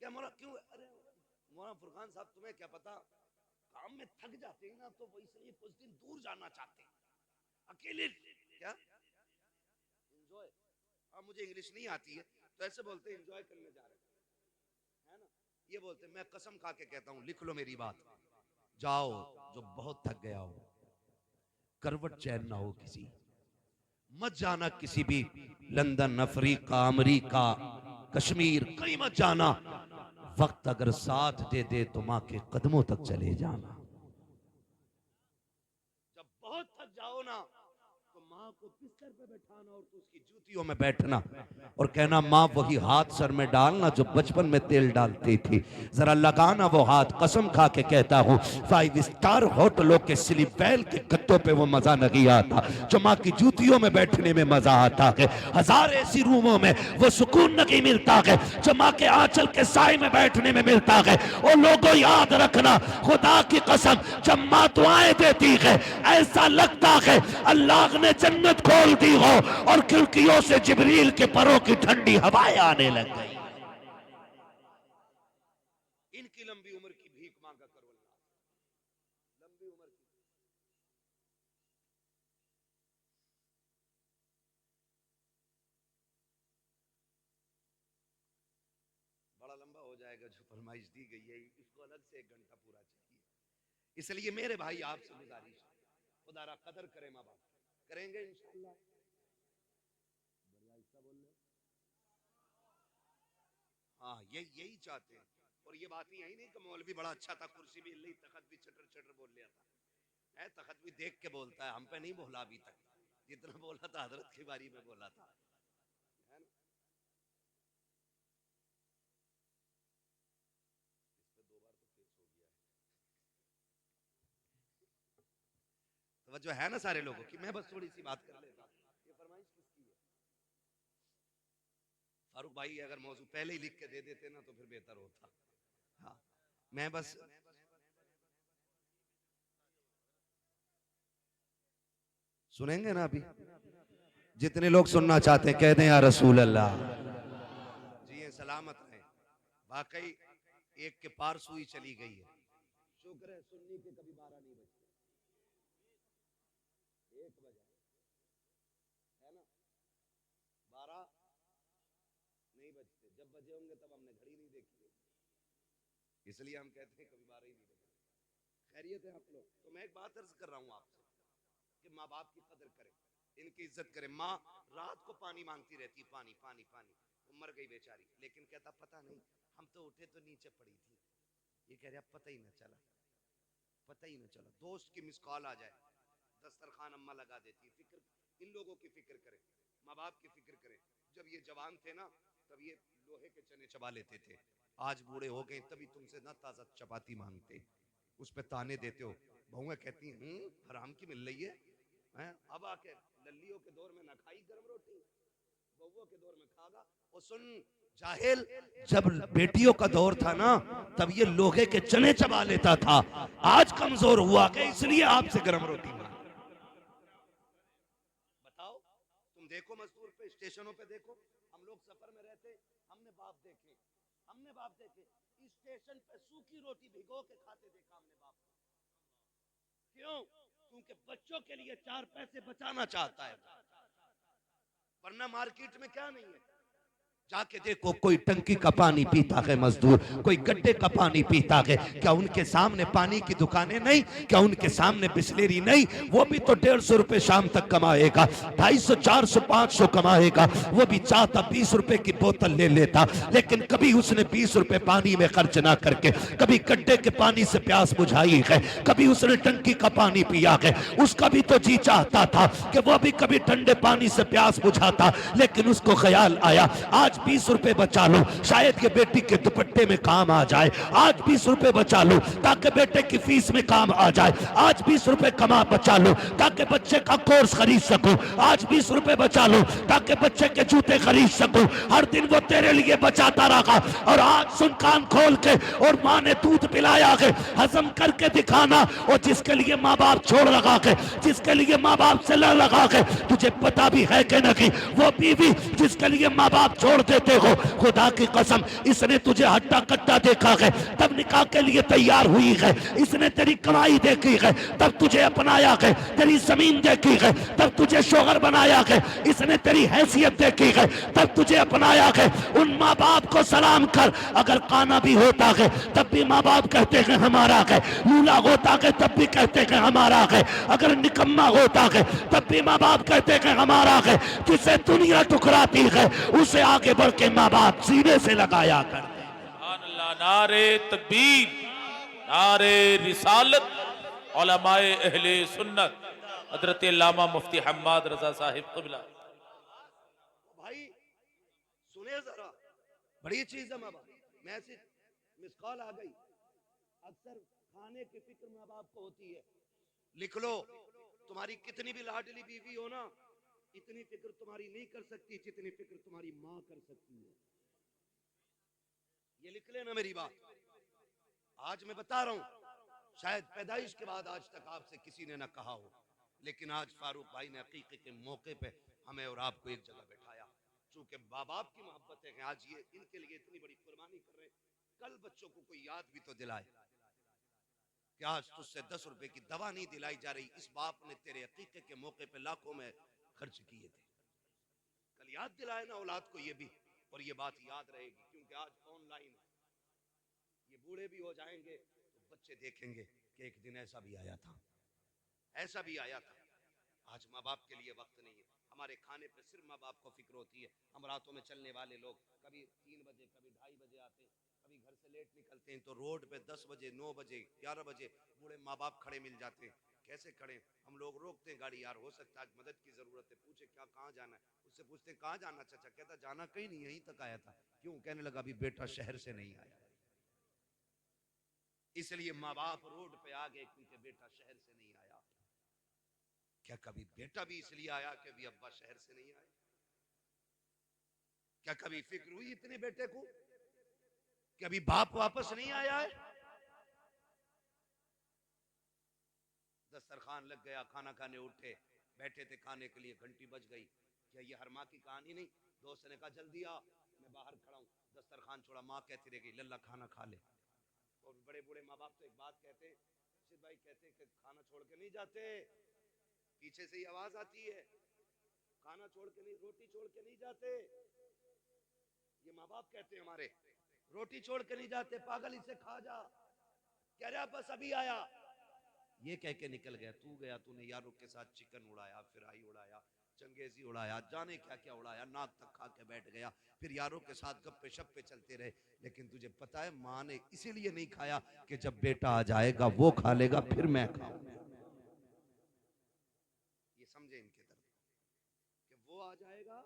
क्या मौला, क्यों? अरे मौलाना फुरकान साहब तुम्हें क्या पता, काम में थक जाते हैं ना तो वो इसलिए कुछ दिन दूर जाना चाहते हैं, अकेले क्या एंजॉय। अब मुझे इंग्लिश नहीं आती है तो ऐसे बोलते हैं एंजॉय करने जा रहे हैं ना, ये बोलते हैं। मैं कसम खा के कहता हूँ, लिख लो मेरी बात, जाओ जो बहुत थक गया हो, करवट चैन ना हो किसी, मत जाना किसी भी लंदन, अफ्रीका, अमेरिका, कश्मीर, कहीं मत जाना। वक्त अगर साथ दे दे तो माँ के कदमों तक चले जाना। जब बहुत थक जाओ ना तो माँ को बिस्तर पे बैठाना और तो उसकी जूतियों में बैठना और कहना माँ वही हाथ सर में डालना जो बचपन में तेल डालती थी, जरा लगाना वो हाथ। कसम खा के कहता हूँ 5 स्टार होटलों के स्लीप वेल के गद्दों पे वो मजा नहीं आता जो माँ की जूतियों में बैठने में मजा आता है। 1000 ऐसी रूमों में वो सुकून नहीं मिलता है जो माँ के आंचल के साए में बैठने में मिलता है। और लोगों याद रखना, खुदा की कसम, जब माँ दुआएं देती है ऐसा लगता है अल्लाह ने जन्नत खोल दी हो और खिड़कियों से जिब्रील के परों की ठंडी हवाएं आने लग गई। इनकी लंबी उम्र की भीख मांगा करो अल्लाह, लंबी उम्र की। बड़ा लंबा हो जाएगा जो फरमाइश दी गई है, इसको अलग से 1 घंटा पूरा चाहिए। इसलिए मेरे भाई आपसे गुजारिश, खुदा कदर करें, माँ बाप करेंगे इंशाअल्लाह। हाँ यही चाहते हैं। और ये बात यही नहीं कि मौलवी बड़ा अच्छा था, कुर्सी भी हिल, तखत भी चटर चटर बोल लिया था, है तखत भी देख के बोलता है, हम पे नहीं बोला अभी तक, जितना बोला था हजरत की बारी में बोला था, है ना। इस पे 2 बार तो केस हो गया है। तो जो है ना सारे लोगों की, मैं बस थोड़ी सी बात कर लेता। ये फरमाइश किसकी है? फारूक भाई अगर मौजू पहले ही लिख के दे देते ना तो फिर बेहतर होता। हाँ मैं बस सुनेंगे ना अभी, जितने लोग सुनना चाहते हैं कह दें या रसूल अल्लाह। जी सलामत रहे। वाकई एक के पार सुई चली गई है। शुक्र है सुन्नी के कभी 12 नहीं बजते, 1 बजा है ना, 12 नहीं बजते। जब बजे होंगे तब हमने घड़ी नहीं देखी है, इसलिए हम कहते हैं कभी 12 ही नहीं बजे। खैरियत है आप लोग? तो मैं एक बात अर्ज कर रहा हूँ आपसे कि माँ बाप की कदर करें, इनकी इज्जत करें। माँ रात को पानी मांगती रहती, पानी पानी पानी, वो मर गई बेचारी, लेकिन कहता पता नहीं, हम तो उठे तो नीचे पड़ी थी। ये कह रहा पता ही ना चला, पता ही ना चला। दोस्त की मिस कॉल आ जाए, दस्तरखान अम्मा लगा देती। फिक्र, इन लोगों की फिक्र करें, माँ बाप की फिक्र करें। जब ये जवान थे ना, तब ये लोहे के चने चबा लेते थे। आज बूढ़े हो गए, तभी तुमसे ना ताजा चपाती मांगते, उस पे ताने देते हो। बहुएं कहती हैं हराम की मिल रही है। अब आके लल्लियों के दौर में ना खाई गर्म रोटी, बहुओं के दौर में खागा। और सुन जाहिल, जब बेटियों का दौर था ना, तब ये लोहे के चने चबा लेता था। आज कमजोर हुआ के इसलिए आपसे गर्म रोटी मांग। बताओ, तुम देखो मजदूर पे, स्टेशनों पे देखो, हम लोग सफर में रहते, हमने बाप देखे, स्टेशन पे सूखी रोटी भिगो के खाते देखा हमने बाप को। क्यों? क्योंकि बच्चों के लिए 4 पैसे बचाना चाहता है, वरना मार्केट में क्या नहीं है। जाके देखो, कोई टंकी का पानी पीता है मजदूर, कोई गड्ढे का पानी पीता है। क्या उनके सामने पानी की दुकानें नहीं? क्या उनके सामने बिस्लेरी नहीं? वो भी तो 150 रुपए शाम तक कमाएगा, 250, 400, 500 कमाएगा। वो भी चाहता 20 रुपए की बोतल ले लेता, लेकिन कभी उसने 20 रुपए पानी में खर्च ना करके कभी गड्ढे के पानी से प्यास बुझाई है, कभी उसने टंकी का पानी पिया है। उसका भी तो जी चाहता था कि वो भी कभी ठंडे पानी से प्यास बुझाता, लेकिन उसको ख्याल आया आज 20 रुपए बचा लो, शायद ये बेटी के दुपट्टे में काम आ जाए। आज 20 रुपए बचा लो ताकि बेटे की फीस में काम आ जाए। आज 20 रुपए कमा बचा लो ताकि बच्चे का कोर्स खरीद सको। आज 20 रुपए बचा लो ताकि बच्चे के जूते खरीद सको। हर दिन वो तेरे लिए बचाता रहा, और आज सुन कान खोल के, और माँ ने दूध पिलाया है, हजम करके दिखाना। और जिसके लिए माँ बाप छोड़ लगा के, जिसके लिए माँ बाप से लड़ लगा के, तुझे पता भी है कि नहीं, वो बीवी जिसके लिए माँ बाप छोड़ देते हो, खुदा की कसम इसने तुझे हट्टा कट्टा देखा है तब निकाह के लिए तैयार हुई है। इसने तेरी कमाई देखी है तब तुझे अपनाया है, तेरी जमीन देखी है तब तुझे शोहर बनाया है, इसने तेरी हैसियत देखी है तब तुझे अपनाया है। उन माँ बाप को सलाम कर। अगर काना भी होता है तब भी माँ बाप कहते हैं हमारा है, लूला होता है तब भी कहते हैं हमारा है, अगर निकम्मा होता है तब भी माँ बाप कहते हैं हमारा है। जिसे दुनिया ठुकराती है उसे आगे बढ़ के माँ बाप सीने से लगाया कर। नारे तकबीर, नारे रिसालत, उलमाए अहले सुन्नत, हजरत अल्लामा मुफ्ती हम्माद रजा साहिब क़िबला। भाई सुने जरा, बड़ी चीज है माँ बाप। मैसेज मिस कॉल आ गई, अक्सर खाने की फिक्र माँ बाप को होती है। लिख लो, तुम्हारी कितनी भी लाडली बीवी हो ना, इतनी फिक्र तुम्हारी नहीं कर सकती जितनी फिक्र तुम्हारी माँ कर सकती है। ये लिख लेना मेरी बात। आज मैं बता रहा हूं, शायद पैदाइश के बाद आज तक आपसे किसी ने ना कहा हो, लेकिन आज फारूक भाई ने अकीके के मौके पे हमें और आपको एक जगह बैठाया। चूंकि माँ बाप की मोहब्बत है, आज ये इनके लिए इतनी बड़ी कुर्बानी कर रहे हैं। कल बच्चों को कोई याद भी तो दिलाए कि आज तुझसे 10 रुपए की दवा नहीं दिलाई जा रही, इस बाप ने तेरे अकीके के मौके पे लाखों में खर्च किए थे। कल याद दिलाए ना औलाद को ये भी, और ये बात याद रहेगी। क्योंकि आज ऑनलाइन ये बूढ़े भी हो जाएंगे तो बच्चे देखेंगे कि एक दिन ऐसा भी आया था, ऐसा भी आया था। आज माँ बाप के लिए वक्त नहीं है। हमारे खाने पे सिर्फ माँ बाप को फिक्र होती है। हम रातों में चलने वाले लोग कभी 3 बजे, कभी 2:30 बजे आते हैं, कभी घर से लेट निकलते हैं तो रोड पे 10 बजे, 9 बजे, 11 बजे बूढ़े माँ बाप खड़े मिल जाते हैं। कैसे खड़े? हम लोग रोकते हैं गाड़ी, यार हो सकता है आज मदद की जरूरत है। पूछे क्या, कहाँ जाना है? उससे पूछते हैं कहाँ जाना चाचा? कहता जाना कहीं नहीं, यहीं तक आया था। क्यों? कहने लगा अभी बेटा शहर से नहीं आया। इसलिए माँ बाप रोड पे आ गए क्योंकि बेटा शहर से नहीं आया। क्या कभी बेटा भी इसलिए आया कि अभी अब्बा शहर से नहीं आए? क्या कभी फिक्र हुई इतने बेटे को कि अभी बाप वापस नहीं आया है? दस्तरखान लग गया, खाना खाने उठे, बैठे थे खाने के लिए, घंटी बज गई। क्या ये हर माँ की कहानी नहीं? दोस्त ने कहा जल्दी आ, मैं बाहर खड़ा हूं। दस्तरखान छोड़ा, माँ कहती रह गई लल्ला खाना खा ले। और बड़े बूढ़े माँ बाप तो एक बात कहते हैं, रशीद भाई कहते हैं कि खाना छोड़ के नहीं जाते, पीछे से ही आवाज आती है, खाना छोड़ के नहीं, रोटी छोड़ के नहीं जाते। ये माँ बाप कहते हैं हमारे, रोटी छोड़ के नहीं जाते, पागल इसे खा जा, कह रहा बस अभी आया, ये कह के निकल गया। तू गया, तूने यारों के साथ चिकन उड़ाया, फिराई उड़ाया, चंगेजी उड़ाया, जाने क्या क्या उड़ाया, नाक तक खा के बैठ गया, फिर यारों के साथ गप्पे शप्पे चलते रहे। लेकिन तुझे पता है माँ ने इसीलिए नहीं खाया कि जब बेटा आ जाएगा वो खा लेगा फिर मैं खाऊंगा। ये समझे इनके दर्द कि वो आ जाएगा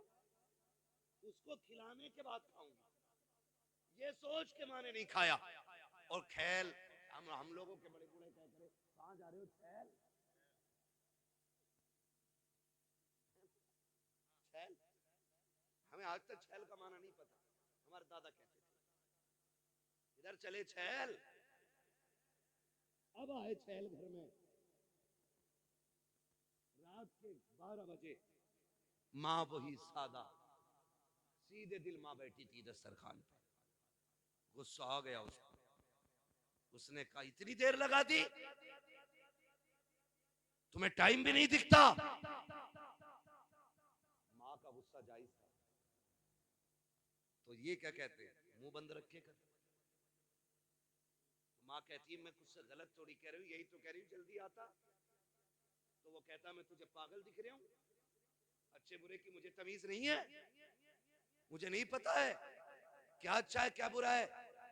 उसको खिलाने के बाद खाऊंगा, ये सोच के माँ ने नहीं खाया। और खैल हम लोगों के बड़े बूढ़े क्या करे, कहां जा रहे हो छैल, छैल, हमें आज तक छैल का माना नहीं पता, हमारे दादा कहते थे इधर चले छैल। अब आए छैल घर में, रात के 12 बजे, माँ वही सादा सीधे दिल माँ बैठी थी दस्तरखान पे, गुस्सा आ गया उसको, उसने कहा इतनी देर लगा दी, तुम्हें टाइम भी नहीं दिखता। माँ का गुस्सा जायज था, तो ये क्या कहते हैं, मुंह बंद रखे कर। माँ कहती है मैं कुछ से गलत थोड़ी कह रही हूँ, यही तो कह रही हूँ जल्दी आता। तो वो कहता मैं तुझे पागल दिख रहा हूँ, अच्छे बुरे की मुझे तमीज नहीं है, मुझे नहीं पता है क्या अच्छा है क्या बुरा है,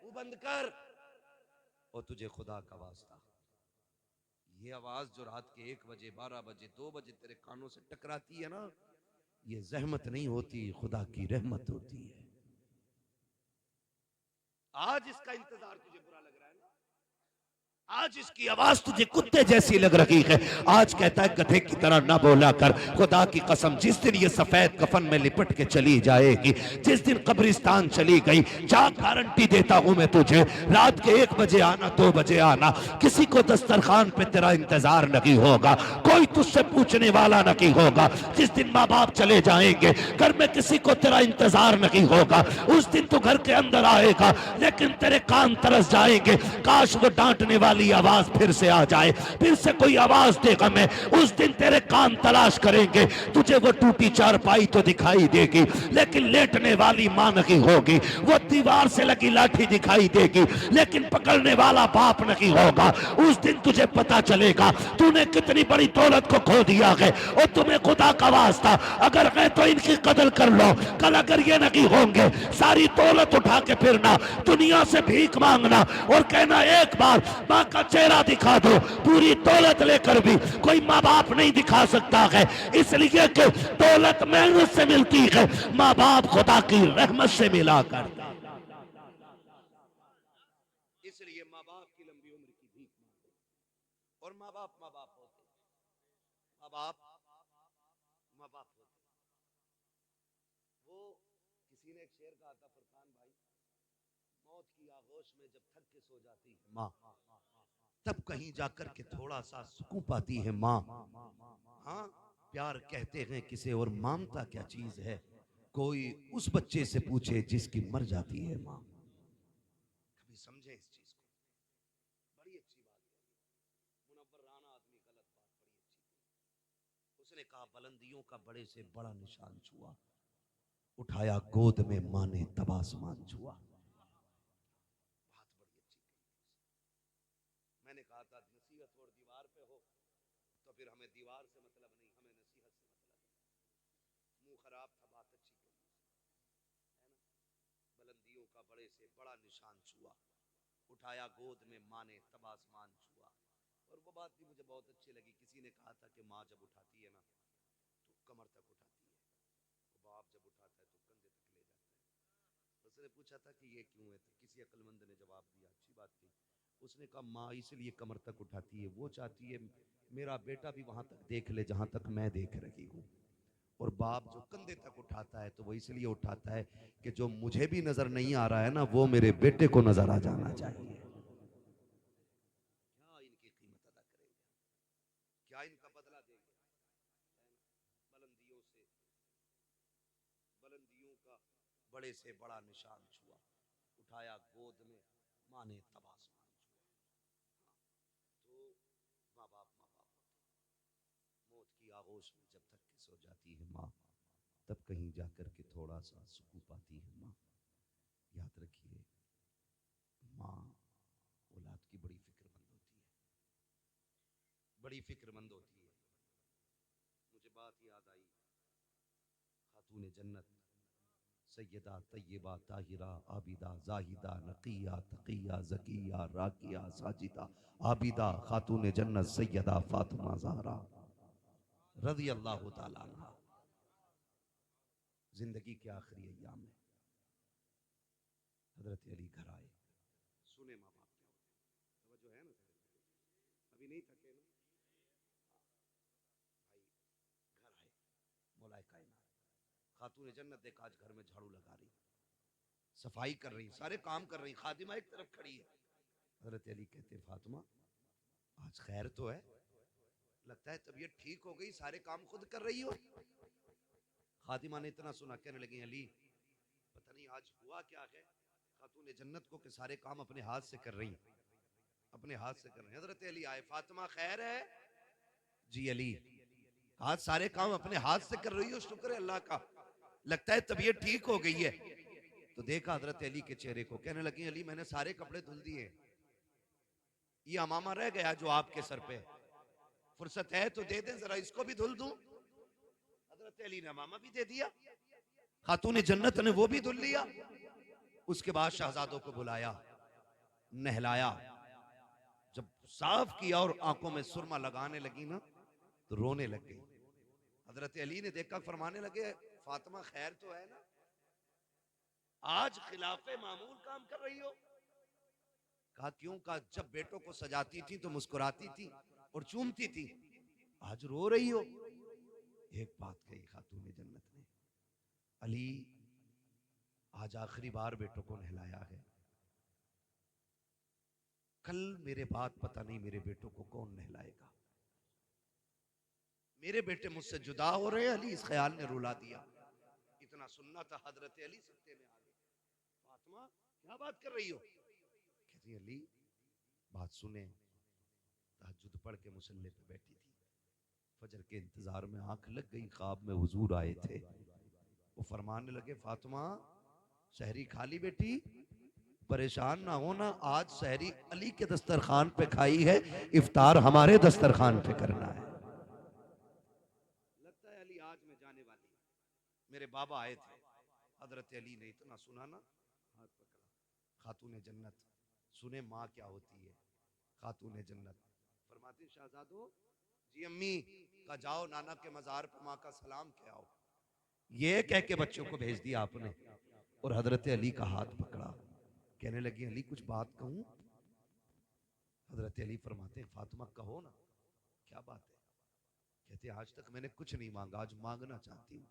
मुंह बंद कर। और तुझे खुदा का वास्ता, ये आवाज जो रात के 1 बजे 12 बजे 2 बजे तेरे कानों से टकराती है ना, ये जहमत नहीं होती, खुदा की रहमत होती है। आज इसका इंतजार तुझे बुरा लग रहा है ना, आज इसकी आवाज तुझे कुत्ते जैसी लग रही है, आज कहता है गधे की तरह ना बोला कर। खुदा की कसम जिस दिन ये सफेद कफन में लिपट के चली जाएगी, जिस दिन कब्रिस्तान चली गई, जा गारंटी देता हूं मैं तुझे, रात के 1 बजे आना 2 बजे आना, किसी को दस्तरखान पे तेरा इंतजार नहीं होगा, कोई तुझसे पूछने वाला नहीं होगा। जिस दिन माँ बाप चले जाएंगे, घर में किसी को तेरा इंतजार नहीं होगा, उस दिन तू घर के अंदर आएगा लेकिन तेरे कान तरस जाएंगे, काश वो डांटने वाली आवाज फिर से आ जाए, फिर से कोई आवाज देगा मैं, उस दिन तेरे कान तलाश करेंगे, तुझे वो टूटी चारपाई तो दिखाई देगी लेकिन लेटने वाली मां नहीं होगी, वो दीवार से लगी लाठी दिखाई देगी लेकिन पकड़ने वाला बाप नहीं होगा। उस दिन तुझे पता चलेगा तूने कितनी बड़ी दौलत को खो दिया है। और तुम्हें खुदा का वास्ता अगर है तो इनकी कदर कर लो, कल अगर ये नहीं होंगे सारी दौलत उठा के फिरना, दुनिया से भीख मांगना और कहना एक बार माँ का चेहरा दिखा दो, पूरी दौलत लेकर भी कोई माँ बाप नहीं दिखा सकता है, इसलिए कि दौलत मेहनत से मिलती है, माँ बाप खुदा की रहमत से मिला करता। इसलिए माँ बाप की लंबी उम्र की भीख मांगो। और माँ बाप होते, माँ बाप होते। वो किसी ने एक शेर कहा था फरकान भाई, मौत की आगोश में जब थक के सो जाती है माँ, तब कहीं जाकर के थोड़ा सा सुकून पाती है माँ। हाँ, प्यार कहते हैं किसे और ममता क्या चीज है, कोई उस बच्चे से पूछे जिसकी मर जाती है माँ। कभी समझे इस चीज को, बड़ी अच्छी बात है, मुनव्वर राना आदमी गलत बात बड़ी अच्छी थी। उसने कहा बुलंदियों का बड़े से बड़ा निशान छुआ, उठाया गोद में माँ ने तब आसमान छुआ। मैंने कहा था नसीहत और दीवार पे हो तो फिर हमें दीवार से मतलब नहीं, हमें नसीहत से मतलब है। मुंह खराब था, बात अच्छी कही है ना, बुलंदियों का बड़े से बड़ा निशान छुआ, उठाया गोद में माँ ने तब आसमान छुआ। और वो बात भी मुझे बहुत अच्छी लगी, किसी ने कहा था कि माँ जब उठाती है ना तो कमर तक उठाती है, तो बाप जब उठाता है तो कंधे तक ले जाता है। उसने पूछा था कि ये क्यों है, तो किसी अक्लमंद ने जवाब दिया, अच्छी बात की, उसने कहा माँ इसलिए कमर तक उठाती है, वो चाहती है मेरा बेटा भी वहां तक देख ले जहां तक मैं देख रही हूँ। और बाप जो कंधे तक उठाता है तो वो इसलिए उठाता है कि जो मुझे भी नजर नहीं आ रहा है ना, वो मेरे बेटे को नजर आ जाना चाहिए। क्या इनकी कीमत अदा करेंगे, क्या इनका बदला देंगे। बुलंदियों से, बुलंदियों का बड़े से बड़ा निशान छुआ, उठाया गोद में माँ ने तब आसमान छुआ। मौत की आगोश में जब तक के सो जाती है माँ, तब कहीं जाकर के थोड़ा सा सुकून पाती है माँ। याद रखिए, माँ औलाद की बड़ी फिक्रमंद होती है, बड़ी फिक्रमंद होती है। मुझे बात याद आई, खातून जन्नत सैयदा तय्यबा ताहिरा आबिदा जाहिदा नकिया तकिया जकिया राकिया साजिदा आबिदा खातून जन्नत सैयदा फातिमा ज़हरा रज़ी अल्लाह ताला अन्हा जिंदगी के आखिरी अय्याम में हजरत अली घर आए। सुने माँ बाप क्या होते हैं, तवज्जो है ना, अभी नहीं थके ना भाई। घर आए, मौलाए कायनात खातून जन्नत देखा आज घर में झाड़ू लगा रही, सफाई कर रही, सारे काम कर रही, खादिमा एक तरफ खड़ी है। हजरत अली कहते हैं फातिमा आज खैर तो है, लगता है तबीयत ठीक हो गई, सारे काम खुद कर रही हो। खातिमा ने इतना सुना, कहने लगी अली पता नहीं आज हुआ क्या है खातून जन्नत को कि सारे काम अपने हाथ से कर रही, अपने हाथ से कर रही। हजरत अली आए, फातिमा खैर है? जी अली आज सारे काम अपने हाथ से कर रही हो, शुक्र है अल्लाह का, लगता है तबीयत ठीक हो गई है। तो देखा हजरत अली के चेहरे को, कहने लगी अली मैंने सारे कपड़े धुल दिए, ये अमामा रह गया जो आपके सर पे, फुर्सत है तो दे दे जरा, इसको भी धुल दूं। हजरत अली ने अमामा भी दे दिया, खातून जन्नत ने वो भी धुल लिया। उसके बाद शहजादों को बुलाया, नहलाया, जब साफ किया और आंखों में सुरमा लगाने लगी ना तो रोने लग गई। हजरत अली ने देखा, फरमाने लगे फातिमा खैर तो है ना, आज खिलाफे मामूल काम कर रही हो? कहा क्यों? कहा जब बेटों को सजाती थी तो मुस्कुराती थी और चूमती थी, आज रो रही हो। एक बात कही खातून जन्नत ने, अली आज आखिरी बार बेटों को नहलाया है, कल मेरे बाद पता नहीं मेरे बेटों को कौन नहलाएगा, मेरे बेटे मुझसे जुदा हो रहे हैं। अली इस ख्याल ने रुला दिया। इतना सुनना था, हजरत अली सत्ते में आ गए। फातिमा क्या बात कर रही हो? कहती अली बात सुने, तहज्जुद पढ़ के मुसल्ले पे बैठी थी, फजर के इंतजार में आंख लग गई, ख्वाब में हुजूर आए थे। वो फरमाने लगे फातिमा सहरी खा ली बेटी, परेशान ना होना, आज सहरी अली के दस्तरखान पे खाई है, इफ्तार हमारे दस्तरखान पे करना है। लगता है अली आज मैं जाने वाली, मेरे बाबा आए थे। हजरत अली ने इतना सुना ना, हाथ पकड़ा। खातून जन्नत सुने माँ क्या होती है। खातून जन्नत फरमाती शहजादो जी अम्मी का जाओ नाना के मजार पर माँ का सलाम के आओ, ये कह के बच्चों को भेज दिया आपने, और हजरत अली का हाथ पकड़ा, कहने लगी अली कुछ बात कहूं? हजरत अली फरमाते फातिमा कहो ना, क्या बात है? कहते आज तक मैंने कुछ नहीं मांगा, आज मांगना चाहती हूँ।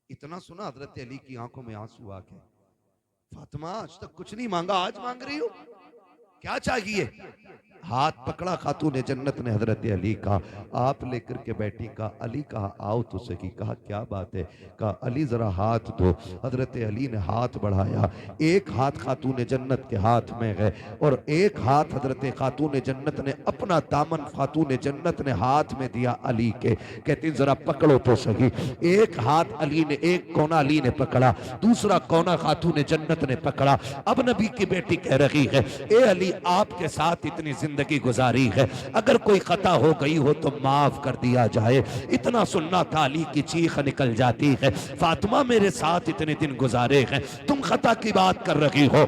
इतना सुना हजरत अली की आंखों में आंसू आ गए। फातिमा आज तक कुछ नहीं मांगा, आज मांग रही हो, क्या चाहिए? हाथ पकड़ा खातून जन्नत ने हजरत अली का, आप लेकर के बैठी। कहा अली कहा आओ तो सही। कहा क्या बात है? कहा अली जरा हाथ दो। हजरत अली ने हाथ बढ़ाया, एक हाथ खातून जन्नत के हाथ में है और एक हाथ हजरत खातून जन्नत ने अपना दामन खातून जन्नत ने हाथ में दिया अली के। कहती जरा पकड़ो तो सही। एक हाथ अली ने, एक कोना अली ने पकड़ा, दूसरा कोना खातून जन्नत ने पकड़ा। अब नबी की बेटी कह रही है ए अली आपके साथ इतनी जिंदगी गुजारी है, अगर कोई खता हो गई हो तो माफ कर दिया जाए। इतना सुनना था, अली की चीख निकल जाती है, फातिमा मेरे साथ इतने दिन गुजारे हैं, तुम खता की बात कर रही हो।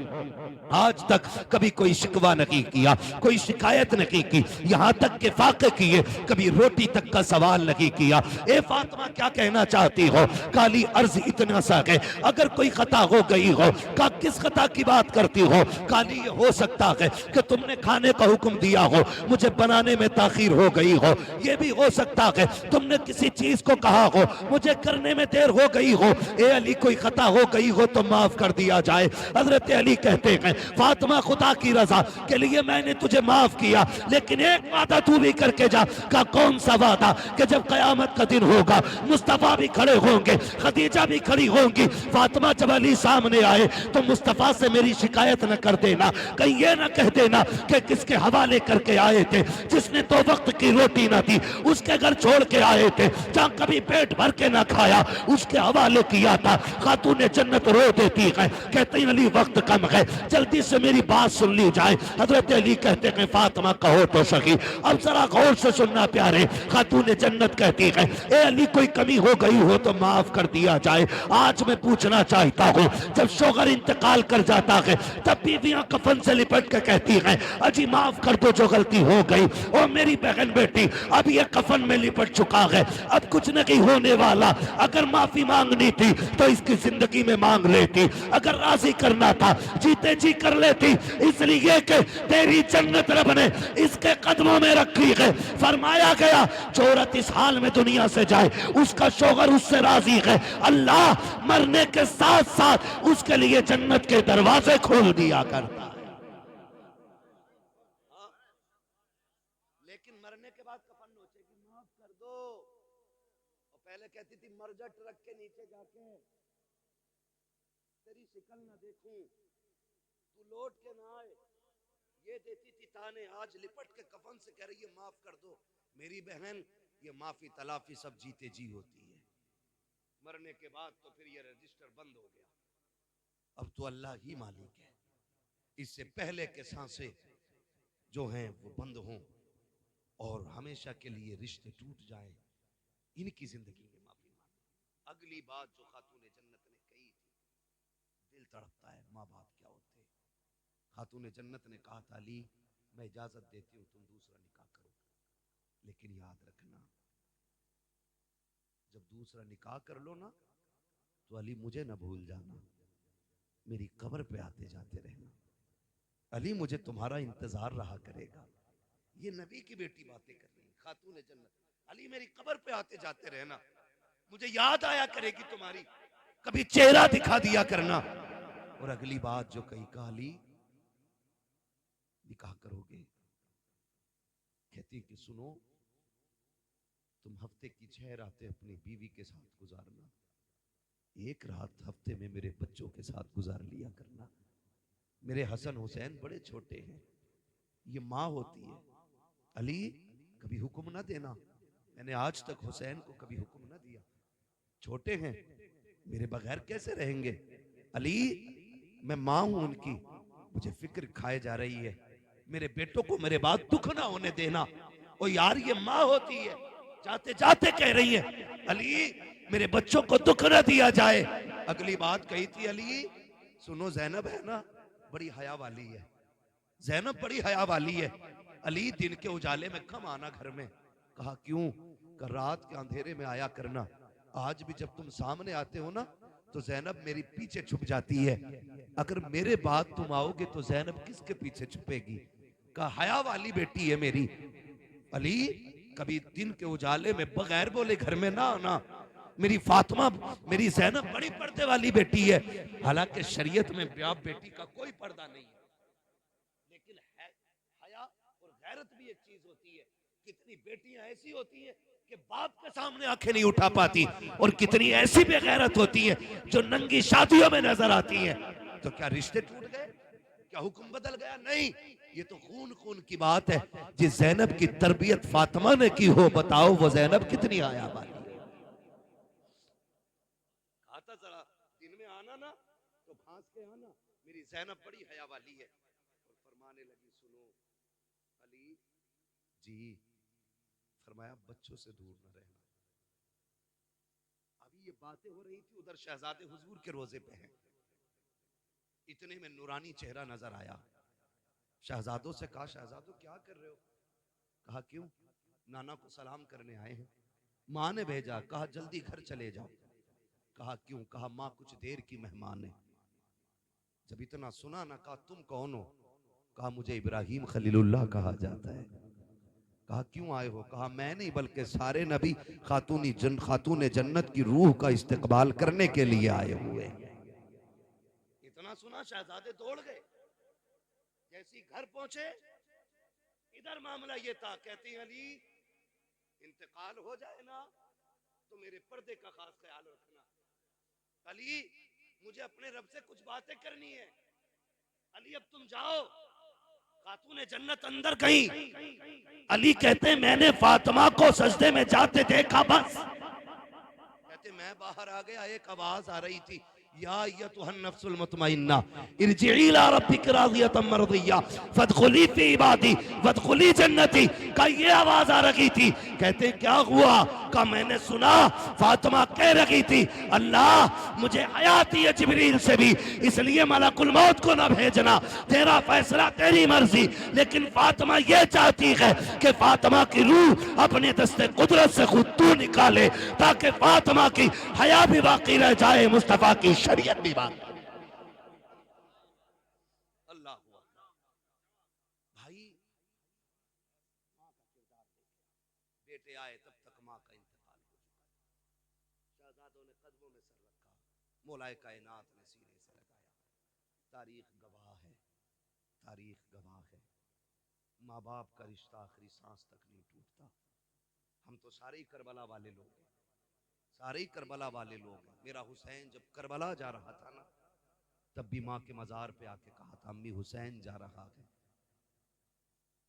आज तक कभी कोई शिकवा नहीं किया, कोई शिकायत नहीं की, यहां तक के फाके किए, कभी रोटी तक का सवाल नहीं किया। ए फातिमा क्या कहना चाहती हो? काली अर्ज इतना सा है, अगर कोई खता हो गई हो, का किस खता की बात करती हो? काली ये हो सकता है कि तुमने खाने का हुक्म दिया हो, मुझे बनाने में ताखीर हो गई हो। ये भी हो सकता है तुमने किसी चीज को कहा हो, मुझे करने में देर हो गई हो। ए अली कोई खता हो गई हो तो माफ कर दिया जाए। हजरत अली कहते हैं फातिमा खुदा की रजा के लिए मैंने तुझे माफ किया, लेकिन एक वादा तू भी करके जा। का कौन सा वादा? कि जब कयामत का दिन होगा मुस्तफा भी खड़े होंगे, खदीजा भी खड़ी होंगी। फातिमा जब अली सामने आए तो मुस्तफा से मेरी शिकायत न कर देना, कहीं ये ना कह देना कि किसके हवाले करके आए थे, जिसने तो वक्त की रोटी ना दी उसके घर छोड़ के आए थे, जहां कभी पेट भर के ना खाया उसके हवाले किया था। खातून जन्नत रो देती है, कहते हैं अली वक्त कम है, जल्दी से मेरी बात सुन ली जाए। हजरत अली कहते हैं फातिमा कहो तो सही, अब जरा गौर से सुनना प्यारे। खातून जन्नत कहती है ए अली कोई कमी हो गई हो तो माफ कर दिया जाए। आज मैं पूछना चाहता हूँ, जब शोहर इंतकाल कर जाता है तब बीवियां कफन से लिपट के कहती हैं अजी माफ कर दो जो गलती हो गई, ओ मेरी बहन बेटी अब ये कफन में लिपट चुका है, अब कुछ नहीं होने वाला। अगर माफी मांगनी थी तो इसकी जिंदगी में मांग लेती, अगर राजी करना था जीते जी कर लेती, इसलिए कि तेरी जन्नत रब ने इसके कदमों में रखी है। फरमाया गया जो औरत इस हाल में दुनिया से जाए उसका शौहर उससे राजी है, अल्लाह मरने के साथ साथ उसके लिए जन्नत के दरवाजे खोल दिया करता है। लेकिन मरने के बाद कफन नोचेगी माफ कर दो, और पहले कहती थी मर जा ट्रक के नीचे जाके, तेरी शिकल ना देखूं, तू लौट के ना आए, ये देती थी ताने। आज लिपट के कफन से कह रही है माफ कर दो। मेरी बहन ये माफी तलाफी सब जीते जी होती है, मरने के बाद तो फिर ये रजिस्टर बंद हो गया। अब तो अल्लाह ही मालिक है, इससे पहले के सांसें जो हैं वो बंद हों और हमेशा के लिए रिश्ते टूट जाएं, इनकी जिंदगी में माफी मांगो। अगली बात जो खातून जन्नत ने कही थी, दिल तड़पता है, माँ बाप क्या होते हैं। खातून जन्नत ने कहा था अली मैं इजाजत देती हूँ तुम दूसरा निकाह करो, लेकिन याद रखना जब दूसरा निकाह कर लो ना तो अली मुझे ना भूल जाना, मेरी कब्र पे आते जाते रहना, अली मुझे तुम्हारा इंतजार रहा करेगा। ये नबी की बेटी बातें कर रही है खातून जन्नत, अली मेरी कब्र पे आते जाते रहना, मुझे याद आया करेगी तुम्हारी, कभी चेहरा दिखा दिया करना। और अगली बात जो कही कहा अली निकाह करोगे? कहती कि सुनो तुम हफ्ते की 6 रातें अपनी बीवी के साथ गुजारना, एक रात हफ्ते में मेरे बच्चों के साथ गुजार लिया करना। मेरे हसन हुसैन बड़े छोटे हैं, ये माँ होती है, अली कभी हुक्म ना देना, मैंने आज तक हुसैन को कभी हुक्म ना दिया, छोटे हैं मेरे बगैर कैसे रहेंगे। अली मैं माँ हूं उनकी, मुझे फिक्र खाए जा रही है, मेरे बेटों को मेरे बाद दुख ना होने देना। ओ यार ये माँ होती है, जाते जाते कह रही है अली मेरे बच्चों को दुख ना दिया जाए। अगली बात कही थी अली सुनो ज़ैनब है ना बड़ी हया वाली है, ज़ैनब बड़ी हया वाली है, अली दिन के उजाले में कम आना घर में। कहा क्यों? कर रात के अंधेरे में आया करना, आज भी जब तुम सामने आते हो ना तो ज़ैनब मेरी पीछे छुप जाती है, अगर मेरे बाद तुम आओगे तो ज़ैनब किसके पीछे छुपेगी। कहा हया वाली बेटी है मेरी, अली कभी दिन के उजाले में बगैर बोले घर में ना आना, मेरी फातिमा मेरी ज़ैनब बड़ी पर्दे वाली बेटी है। हालांकि शरीयत में बाप बेटी का कोई पर्दा नहीं है, लेकिन हया और गैरत भी एक चीज होती है। कितनी बेटियां ऐसी होती हैं कि बाप के सामने आंखें नहीं उठा पाती, और कितनी ऐसी बेगैरत होती हैं जो नंगी शादियों में नजर आती हैं। तो क्या रिश्ते टूट गए? क्या हुक्म बदल गया? नहीं, ये तो खून खून की बात है। जिस ज़ैनब की तरबियत फातिमा ने की हो, बताओ वो ज़ैनब कितनी आया वाली है। आता जरा दिन में आना ना तो भांस के आना, मेरी ज़ैनब बड़ी हया वाली है। और फरमाने लगी सुनो अली जी, फरमाया बच्चों से दूर न रहना। अभी ये बातें हो रही थी, उधर शहजादे हुजूर के रोजे पे हैं, इतने में नूरानी चेहरा नजर आया। शहजादों से कहा शहजादों क्या कर रहे हो? कहा क्यों? नाना को सलाम करने आए हैं, माँ ने भेजा। कहा जल्दी घर चले जाओ। कहा क्यों? कहा माँ कुछ देर की मेहमान है। जब इतना सुना ना, कहा तुम कौन हो? कहा मुझे इब्राहिम खलीलुल्लाह कहा जाता है। कहा क्यों आए हो? कहा मैं नहीं बल्कि सारे नबी खातून जन्नत की रूह का इस्तकबाल करने के लिए आए हुए। इतना सुना शहजादे दौड़ गए, जैसी घर पहुंचे इधर मामला ये था, कहती हैं अली इंतकाल हो जाए ना तो मेरे पर्दे का खास ख्याल रखना। अली मुझे अपने रब से कुछ बातें करनी है। अली अब तुम जाओ। खातूने जन्नत अंदर गई। अली कहते मैंने फातिमा को सजदे में जाते देखा बस। कहते मैं बाहर आ गया, एक आवाज आ रही थी, या अय्युहन नफ्सुल मुतमइन्ना इरजिई इला रब्बिक रादियतम मरदिया फदखुली फी इबादी वदखुली जन्नती। का ये आवाज आ रही थी। कहते क्या हुआ? का मैंने सुना फातिमा कह रही थी अल्लाह मुझे हयाती है जिब्रील से भी, इसलिए मलकुल मौत को ना भेजना, तेरा फैसला तेरी मर्जी। लेकिन फातिमा ये चाहती है कि फातिमा की रूह अपने दस्ते कुदरत से खुद तू निकाले ताकि फातिमा की हया भी बाकी रह जाए, मुस्तफा की शरीयत भी बाकी। अल्लाह भाई बेटे आए तब तक माँ का इंतकाल हो चुका। शहजादों ने कदमों में सर रखा, मौलाए कायनात ने सीने से लगाया। तारीख गवाह है, तारीख गवाह है। माँ बाप का रिश्ता आखिरी सांस तक नहीं टूटता। हम तो सारे ही करबला वाले लोग हैं, सारे ही करबला वाले लोग हैं। मेरा हुसैन जब करबला जा रहा था ना, तब भी माँ के मजार पे आके कहा था अम्मी हुसैन जा रहा है,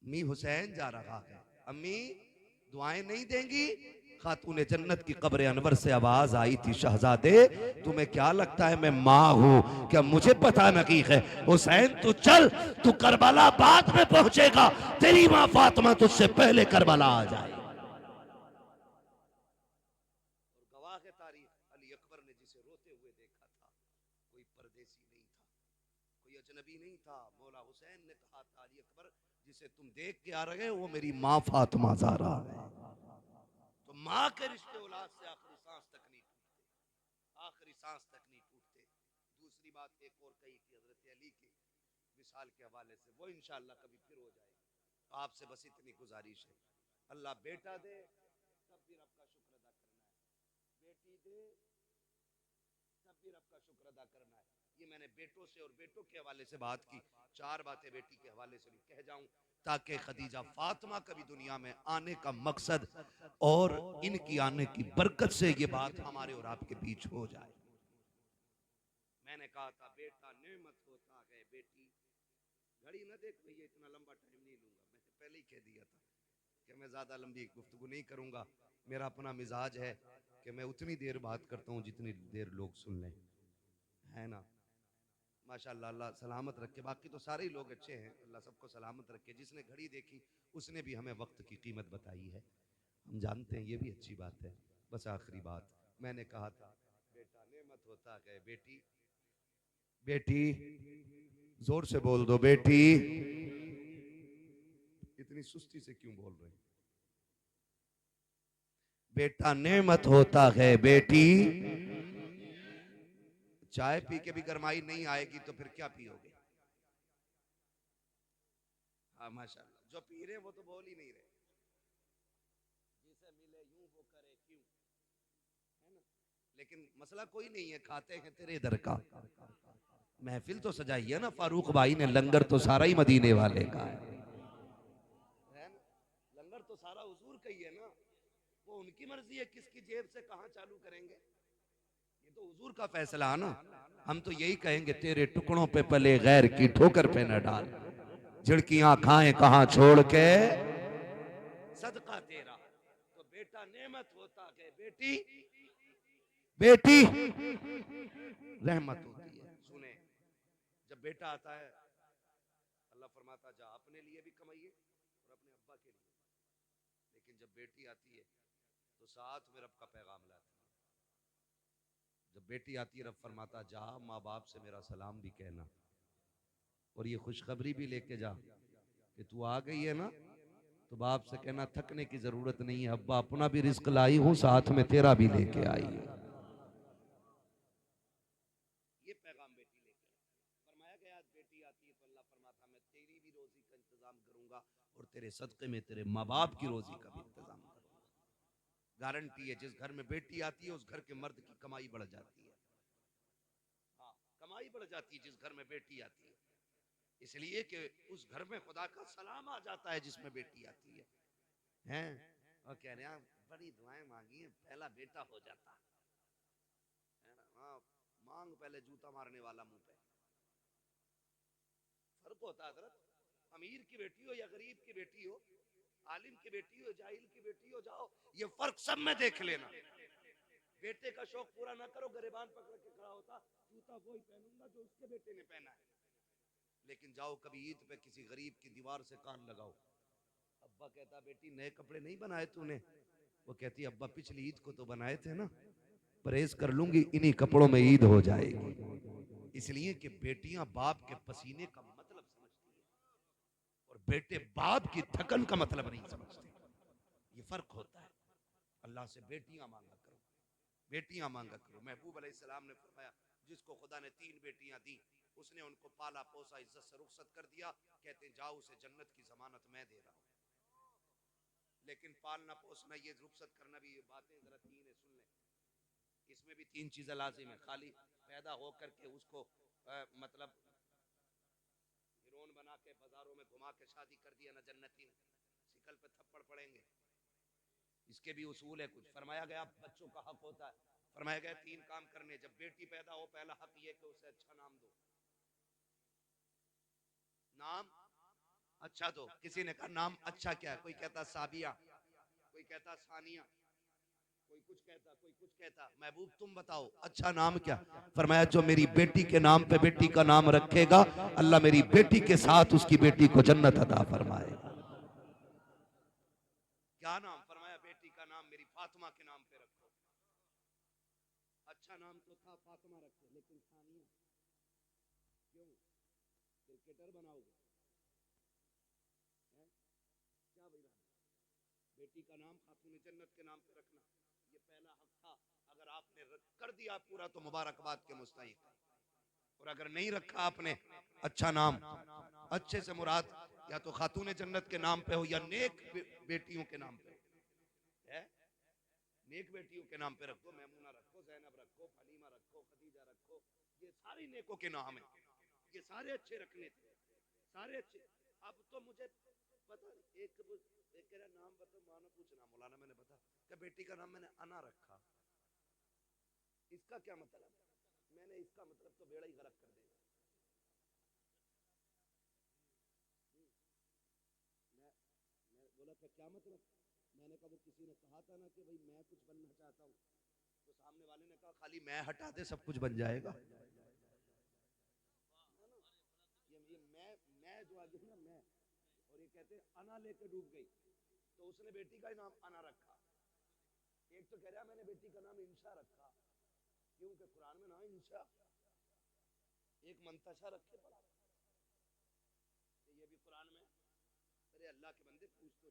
अम्मी हुसैन जा रहा है, अम्मी दुआएं नहीं देंगी? खातूने जन्नत की कब्र अनवर से आवाज आई थी शहजादे तुम्हें क्या लगता है मैं माँ हूँ क्या? मुझे पता नहीं है। हुसैन तू चल, तू करबला बाद में पहुंचेगा, तेरी माँ फातिमा तुझसे पहले करबला आ जाए। गवाह है तारीख, अली अकबर ने जिसे रोते हुए देखा था, कोई परदेसी नहीं था, कोई अजनबी नहीं था। मौला हुसैन ने कहा था अली अकबर जिसे तुम देख के आ रहे हो वो मेरी माँ फातिमा ज़हरा है। तो माँ के रिश्ते औलाद से आखिरी सांस तक नहीं टूटते, आखिरी सांस तक नहीं टूटते। दूसरी बात एक और कही थी हजरत अली की विसाल के हवाले से, वो इंशाअल्लाह कभी फिर हो जाएगी। आपसे बस इतनी गुजारिश है, अल्लाह बेटा दे तब भी रब का शुक्र अदा करना है, बेटी दे तब भी रब का शुक्र अदा करना है। ये मैंने बेटों से और बेटों के हवाले से बात की, चार बातें बेटी के हवाले से भी कह जाऊं ताकि खदीजा फातिमा का भी दुनिया में आने का मकसद और इनकी आने की बरकत से ये बात हमारे और आपके बीच हो जाए। मैंने कहा था बेटा नेमत होता है, बेटी घड़ी न देख भैया, इतना लंबा टाइम नहीं लूंगा, मैंने पहले ही कह दिया था कि मैं ज्यादा लंबी गुफ्तगू नहीं करूंगा। मेरा अपना मिजाज है कि मैं उतनी देर बात करता हूँ जितनी देर लोग सुन लें, है ना। माशाल्लाह, अल्लाह सलामत रखे। बाकी तो सारे ही लोग अच्छे हैं, अल्लाह सबको सलामत रखे। जिसने घड़ी देखी उसने भी हमें वक्त की कीमत बताई है, हम जानते हैं, ये भी अच्छी बात है। बस आखिरी बात मैंने कहा था बेटा नेमत होता है, बेटी बेटी जोर से बोल दो बेटी। इतनी सुस्ती से क्यों बोल रहे हैं? बेटा नेमत होता है बेटी। चाय पी के भी गरमाई नहीं आएगी तो फिर क्या पियोगे? हाँ माशाल्लाह, जो पी रहे वो तो बोल ही नहीं रहे। जिसे मिले यूं वो करे क्यों, है ना। लेकिन मसला कोई नहीं है, खाते हैं तेरे दर का। महफिल तो सजाई है ना फारूक भाई ने, लंगर तो सारा ही मदीने वाले का है ना? लंगर तो सारा हुजूर का ही है ना। वो उनकी मर्जी है किसकी जेब से कहां चालू करेंगे, ये तो हुजूर का फैसला है ना। हम तो यही कहेंगे तेरे टुकड़ों पे पले गैर की ठोकर पे न डाल, झिड़कियां खाएं कहां छोड़ के सदका तेरा। तो बेटा नेमत होता है, बेटी बेटी रहमत होती है। सुने, जब बेटा आता है अल्लाह फरमाता जा अपने लिए भी कमाइए और अपने अब्बा के लिए, लेकिन जब बेटी आती है तो साथ में रब का पैगाम लाती है। जब बेटी आती है रब फरमाता जा माँ बाप से मेरा सलाम भी कहना और ये खुशखबरी भी लेके जा कि तू आ गई है ना, तो बाप से कहना थकने की जरूरत नहीं है, अब्बा अपना भी रिस्क लाई हूं साथ में तेरा भी लेके आई है। ये पैगाम बेटी लेके फरमाया गया बेटी आती है तो अल्लाह फरमाता मैं तेरी भी रोजी का इंतजाम करूंगा और तेरे सदके में तेरे माँ बाप की रोजी का भी इंतजाम करूंगा। गारंटी है, जिस घर में बेटी आती है उस घर के मर्द की कमाई बढ़ जाती है। हाँ, कमाई बढ़ जाती है जिस घर में बेटी आती है। इसलिए कि उस घर में खुदा का सलाम आ जाता है जिसमें बेटी आती हैं और कह रहे हैं बड़ी दुआएं मांगी हैं, पहला बेटा हो जाता है ना। हाँ, मांग पहले जूता मारने वाला मुंह पे। फर्क होता है हजरत, अमीर की बेटी हो या गरीब की बेटी हो, आलिम की बेटी हो जाहिल की बेटी हो, जाओ ये फर्क सब में देख लेना। बेटे का शौक पूरा ना करो, गरेबान पकड़ के खड़ा होता, जूता वही पहनूंगा जो उसके बेटे ने पहना है। लेकिन जाओ कभी ईद पे किसी गरीब की दीवार से कान लगाओ, अब्बा कहता बेटी नए कपड़े नहीं बनाए तूने, वो कहती अब्बा पिछली ईद को तो बनाए थे ना, परहेज कर लूंगी इन्हीं कपड़ों में ईद हो जाएगी। इसलिए कि बेटियां बाप के पसीने का मतलब समझती है और बेटे बाप की थकन का मतलब नहीं समझते। ये फर्क होता है। अल्लाह से बेटियां मांगा करो, बेटियां मांगा करो। महबूब अलैहिस्सलाम ने फरमाया जिसको खुदा ने 3 बेटियां दी, उसने उनको पाला पोसा, इज्जत से रुखसत कर दिया, कहते जाओ उसे जन्नत की जमानत मैं दे रहा हूं। लेकिन पालना पोसना, ये रुखसत करना भी, ये बातें जरा 3 है, सुन लें। इसमें भी 3 चीजें लाजिम है। खाली पैदा होकर के उसको मतलब हिरोन बना के बाजारों में घुमा के शादी कर दिया ना, जन्नती ने शिकल पे थप्पड़ पड़ेंगे। इसके भी उसूल है कुछ। फरमाया गया बच्चों का हक होता है, फरमाया गया 3 काम करने। जब बेटी पैदा हो, पहला हक ये कि उसे अच्छा नाम दो। नाम अच्छा दो। किसी ने कहा नाम अच्छा क्या है, कोई कहता साबिया, कोई कहता सानिया, कोई कुछ कहता, कोई कुछ कहता। महबूब तुम बताओ अच्छा नाम क्या? फरमाया जो मेरी बेटी के नाम पे बेटी का नाम रखेगा, अल्लाह मेरी बेटी के साथ उसकी बेटी को जन्नत अता फरमाएगा। क्या नाम? फरमाया बेटी का नाम मेरी फातिमा के नाम पे रखो। अच्छा नाम तो था फातिमा रखो, लेकिन सानिया क्यों? क्रिकेटर बनाओगे? क्या भाई, बेटी का नाम खातून जन्नत के नाम पे रखना, ये पहला हक था। अगर आपने कर दिया पूरा तो मुबारकबाद के मुस्तहिक, और अगर नहीं रखा आपने अच्छा नाम, अच्छे से मुराद या तो खातून जन्नत के नाम पे हो या नेक बेटियों के नाम पे है। नेक बेटियों के नाम पे रखो, मैमुना रखो, जैनब रखो, फलीमा रखो, खदीजा रखो, ये सारी नेकों के नाम है, ये सारे अच्छे रखने थे, सारे अच्छे। अब तो मुझे पता एक कह रहा नाम बता, मानो पूछना मौलाना, मैंने बता क्या बेटी का नाम मैंने अना रखा, इसका क्या मतलब? मैंने इसका मतलब तो बेड़ा ही गरक कर देगा। मैं बोला क्या मतलब? मैंने कहा वो किसी ने कहा था ना कि भाई मैं कुछ बनना चाहता हूँ, तो सामने वाले ने कहा खाली मैं हटा दे सब कुछ बन जाएगा। ये मैं जो आगे ना, मैं और ये कहते अना लेके डूब गई, तो उसने बेटी का ही नाम अना रखा। एक तो कह रहा मैंने बेटी का नाम इंशा रखा, क्योंकि कुरान में ना इंशा, एक मंतशा रखे पड़ा, ये भी कुरान में। अरे अल्लाह के बंदे पूछ तो